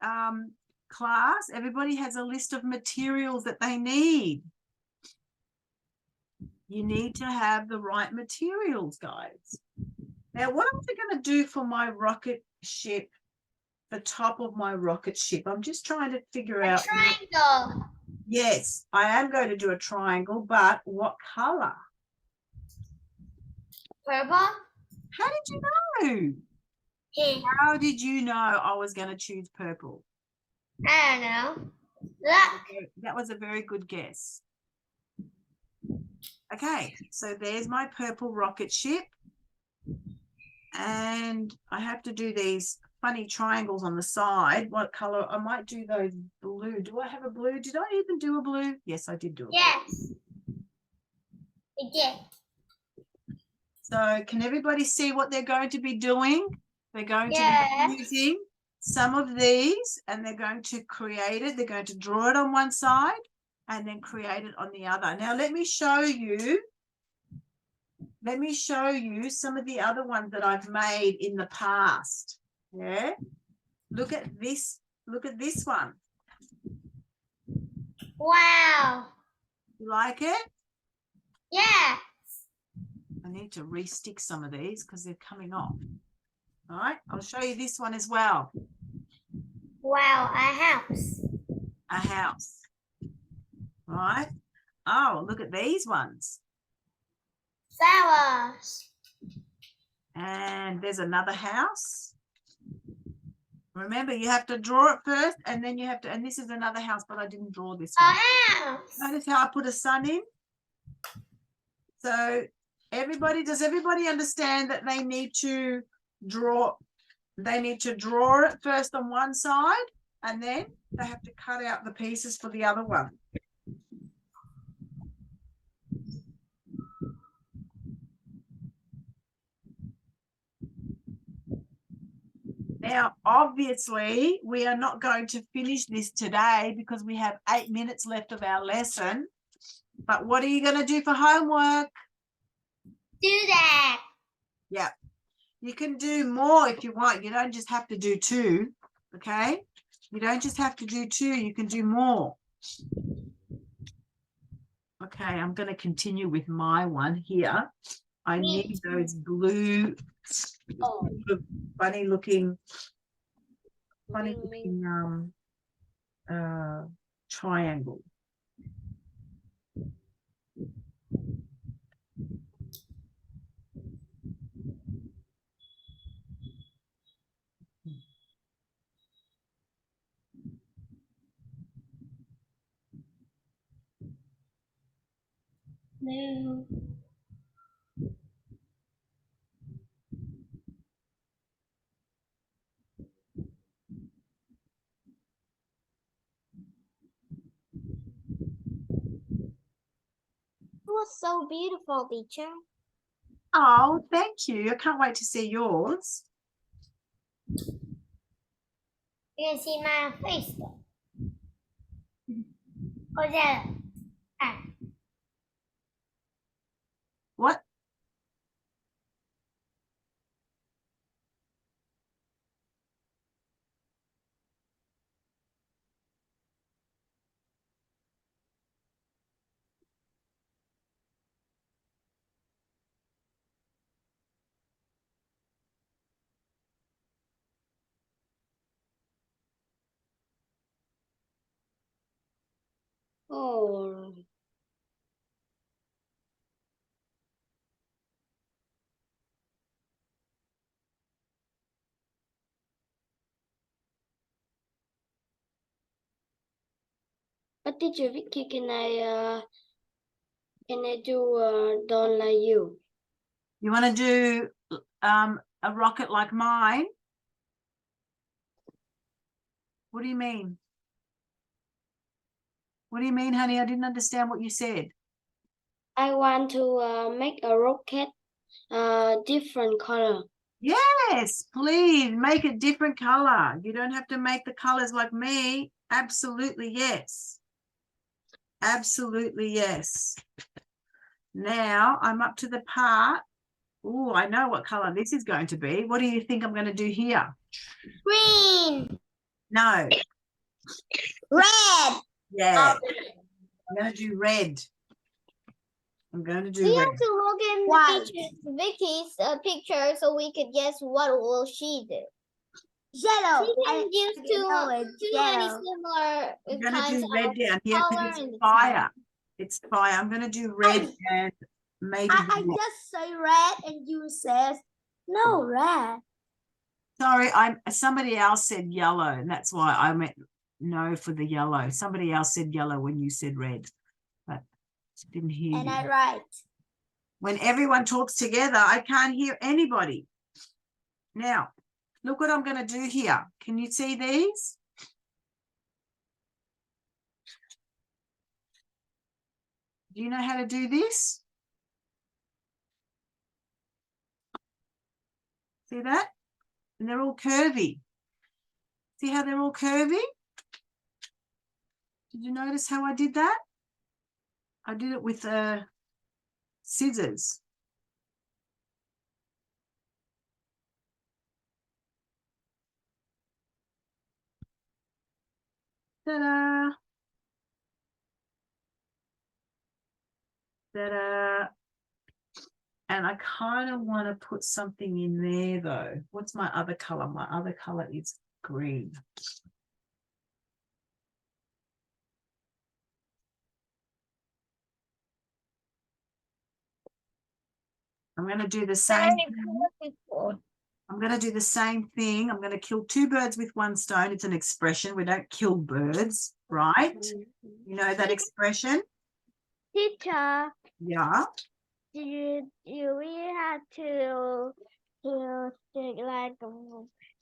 class, everybody has a list of materials that they need. You need to have the right materials, guys. Now, what am I going to do for my rocket ship, the top of my rocket ship? I'm just trying to figure out. Triangle. Yes, I am going to do a triangle, but what color? Purple. How did you know? Pink. How did you know I was going to choose purple? I don't know. Look. That was a very good guess. Okay, so there's my purple rocket ship. And I have to do these funny triangles on the side. What color? I might do those blue. Do I have a blue? Did I even do a blue? Yes, I did do a blue. Yes. It did. So can everybody see what they're going to be doing? They're going to be using some of these and they're going to create it. They're going to draw it on one side and then create it on the other. Now, let me show you some of the other ones that I've made in the past. Yeah. Look at this. Look at this one. Wow. You like it? Yeah. I need to re-stick some of these because they're coming off. All right. I'll show you this one as well. Wow, a house. A house. All right. Oh, look at these ones. Flowers. And there's another house. Remember, you have to draw it first and then you have to, and this is another house, but I didn't draw this one. A house. Notice how I put a sun in? So does everybody understand that they need to draw it first on one side and then they have to cut out the pieces for the other one. Now, obviously, we are not going to finish this today because we have 8 minutes left of our lesson. But what are you going to do for homework? Do that. Yeah. You can do more if you want. You don't just have to do 2, okay? You don't just have to do 2, you can do more. Okay, I'm going to continue with my one here. I need those blue, funny looking triangle. Blue. It was so beautiful, teacher. Oh, thank you. I can't wait to see yours. You can see my face though. Oh yeah. Ah. What? Oh, but Teacher Vicky, can I do don't like you? You want to do a rocket like mine? What do you mean? What do you mean, honey? I didn't understand what you said. I want to make a rocket different color. Yes, please make it different color. You don't have to make the colors like me. Absolutely, yes. Absolutely, yes. Now I'm up to the part. Oh, I know what color this is going to be. What do you think I'm going to do here? Green. No. Red. Yeah. I'm going to do red. I'm going to do We red. have to look in White. Teacher Vicky's picture so we could guess what will she do. Yellow. She can use too many yellow. similar I'm going to kinds do red of down here color because in it's the fire. It's fire. I'm going to do red and maybe I black. just say red and you says no red. Sorry, somebody else said yellow, and that's why I meant no for the yellow. Somebody else said yellow when you said red, but didn't hear And you. I write. When everyone talks together, I can't hear anybody. Now, look what I'm going to do here. Can you see these? Do you know how to do this? See that? And they're all curvy. See how they're all curvy? Did you notice how I did that? I did it with scissors. Ta-da! Ta-da! And I kind of want to put something in there though. What's my other color? My other color is green. I'm going to do the same thing. I'm going to do the same thing. I'm going to kill 2 birds with 1 stone. It's an expression. We don't kill birds, right? You know that expression? Teacher, Yeah. do we have to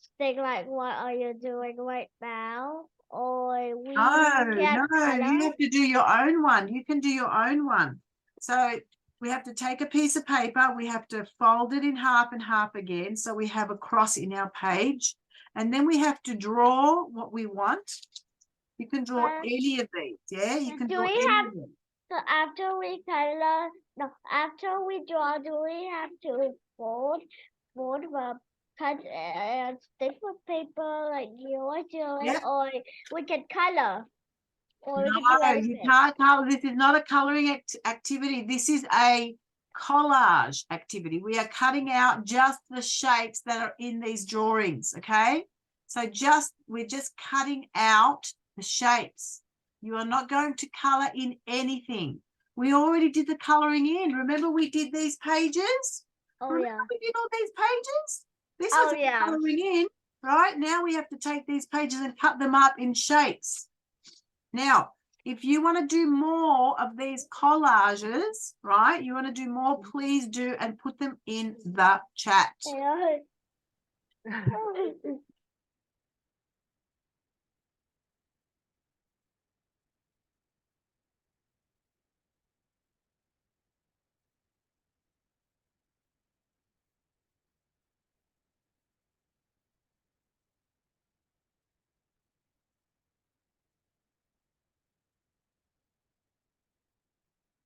stick like what are you doing right now? Or we No, get no, color? you have to do your own one. You can do your own one. So we have to take a piece of paper. We have to fold it in half and half again. So we have a cross in our page. And then we have to draw what we want. You can draw any of these. Yeah, you can Do draw we any have- of them. So after we color, no, after we draw, do we have to fold cut and stick with paper like you are doing, Yeah. or we can color, or we can do No, you anything. can't color. This is not a coloring activity. This is a collage activity. We are cutting out just the shapes that are in these drawings, okay? So we're just cutting out the shapes. You are not going to color in anything. We already did the coloring in. Remember we did these pages? Oh Remember yeah. we did all these pages? This Oh, was the yeah. coloring in, right? Now we have to take these pages and cut them up in shapes. Now, if you want to do more of these collages, right? You want to do more, please do, and put them in the chat. Yeah.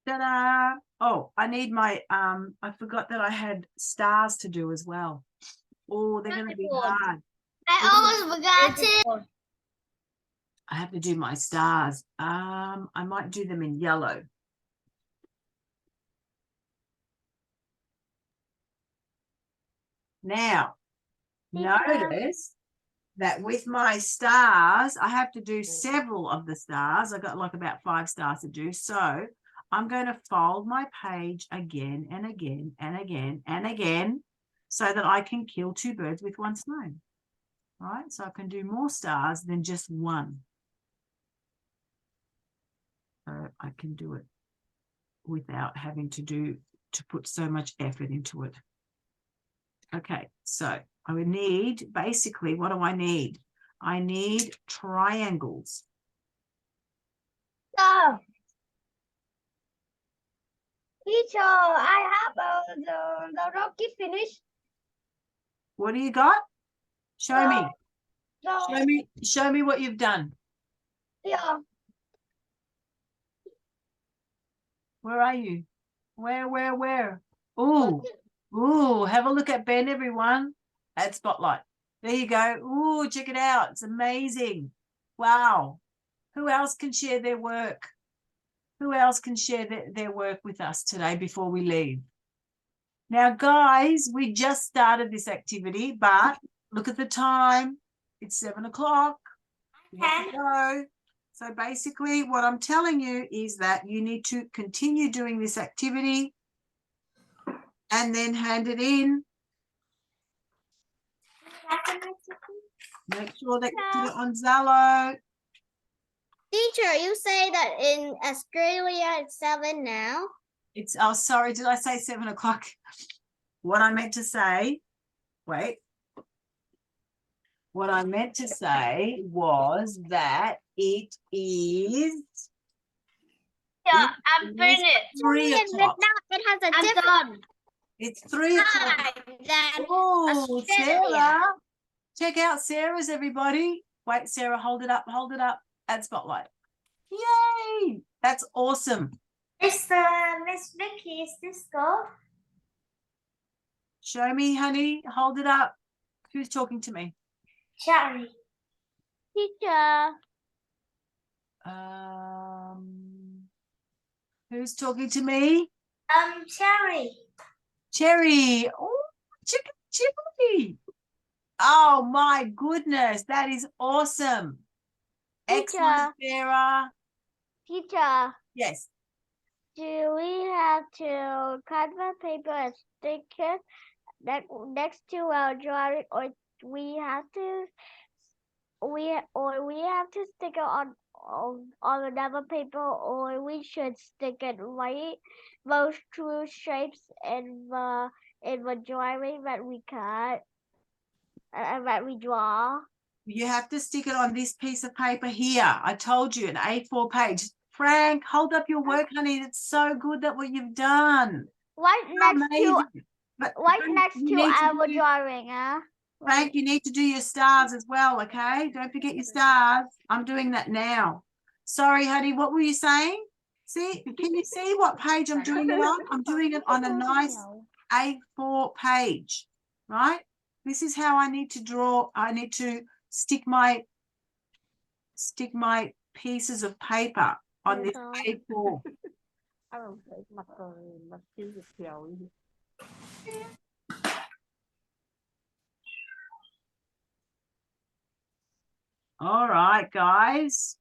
Ta-da! Oh, I need my, I forgot that I had stars to do as well. Oh, they're going to be hard. I almost forgot it. I have to do my stars. I might do them in yellow. Now, notice that with my stars, I have to do several of the stars. I got like about 5 stars to do. So I'm going to fold my page again and again and again and again so that I can kill 2 birds with 1 stone. Right? So I can do more stars than just 1. So I can do it without having to put so much effort into it. Okay, so I would need, basically, what do I need? I need triangles. Oh. Teacher, I have the rocket finished. What do you got? Show me. So, Show me what you've done. yeah. Where are you? Where? Ooh, have a look at Ben, everyone. At Spotlight. There you go. Ooh, check it out. It's amazing. Wow. Who else can share their work? Who else can share their work with us today before we leave? Now, guys, we just started this activity, but look at the time. It's 7 o'clock. We have to go. So basically, what I'm telling you is that you need to continue doing this activity and then hand it in. Make sure that you put it on Zalo. Teacher, you say that in Australia it's 7 now. It's, oh, sorry, did I say 7 o'clock? What I meant to say, wait. What I meant to say was that it is. Yeah, it I'm is finished. 3 In o'clock. Vietnam, it has a I'm different done. It's 3 o'clock. time than Oh, Australia. Sarah. Check out Sarah's, everybody. Wait, Sarah, hold it up at Spotlight. Yay! That's awesome. Miss Vicki, is this go? Show me, honey. Hold it up. Who's talking to me? Cherry. Teacher. Who's talking to me? Cherry. Cherry. Oh, chicken chili. Oh my goodness, that is awesome. Excellent, Sarah. Teacher, Yes. do we have to cut the paper and stick it next to our drawing, or we have to stick it on another paper, or we should stick it right those 2 shapes in the drawing that we cut and that we draw? You have to stick it on this piece of paper here. I told you, an A4 page. Frank, hold up your work, honey. It's so good that what you've done. Right next Amazing. But to Frank, next you to need our do- drawing, huh? Frank, you need to do your stars as well, okay? Don't forget your stars. I'm doing that now. Sorry, honey, what were you saying? See, can you see what page I'm doing it on? I'm doing it on a nice A4 page, right? this is how I need to draw. I need to stick my pieces of paper on this A4. All right, guys.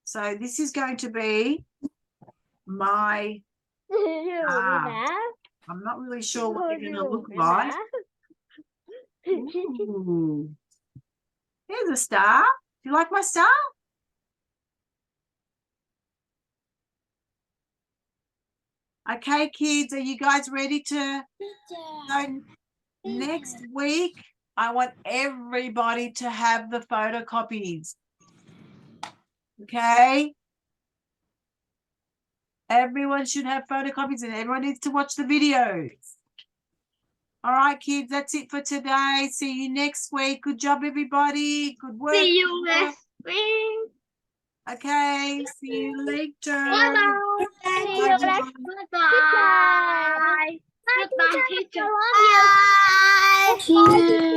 So this is going to be my, I'm not really sure what they're going to look like. Ooh. Here's a star. Do you like my star? Okay, kids, are you guys ready to? So next week, I want everybody to have the photocopies. Okay? Everyone should have photocopies and everyone needs to watch the videos. All right, kids, that's it for today. See you next week. Good job, everybody. Good work. See you next week. Okay, see you later. Bye-bye. See you next Bye-bye. Goodbye. Goodbye, teacher. Bye. See you.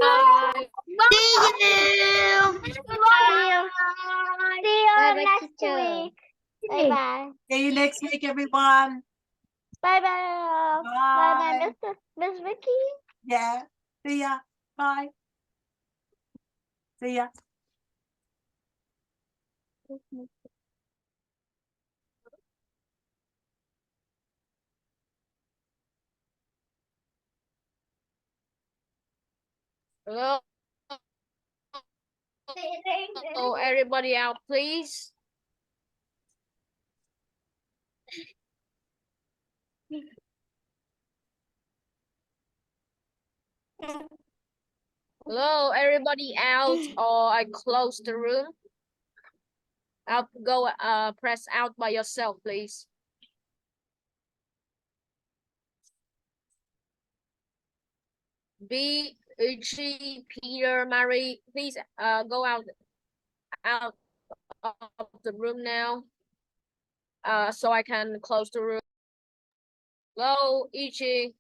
Bye. See you. See you Bye-bye, next teacher. week. Bye-bye. See you next week, everyone. Bye-bye. Bye-bye, Miss Vicky. Yeah. See ya. Bye. See ya. Hello, everybody out, please. Hello, everybody out, or I close the room. Out, go, press out by yourself, please. B, Uchi, Peter, Mary, please, go out of the room now. So I can close the room. Hello, Ichi.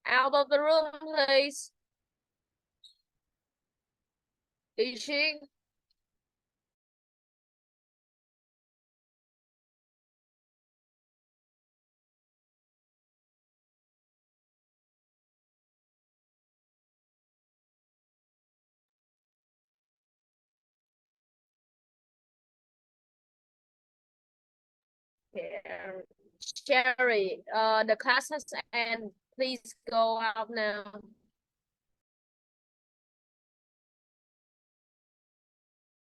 Out of the room, please. Ichi. Sherry, the class has ended. Please go out now.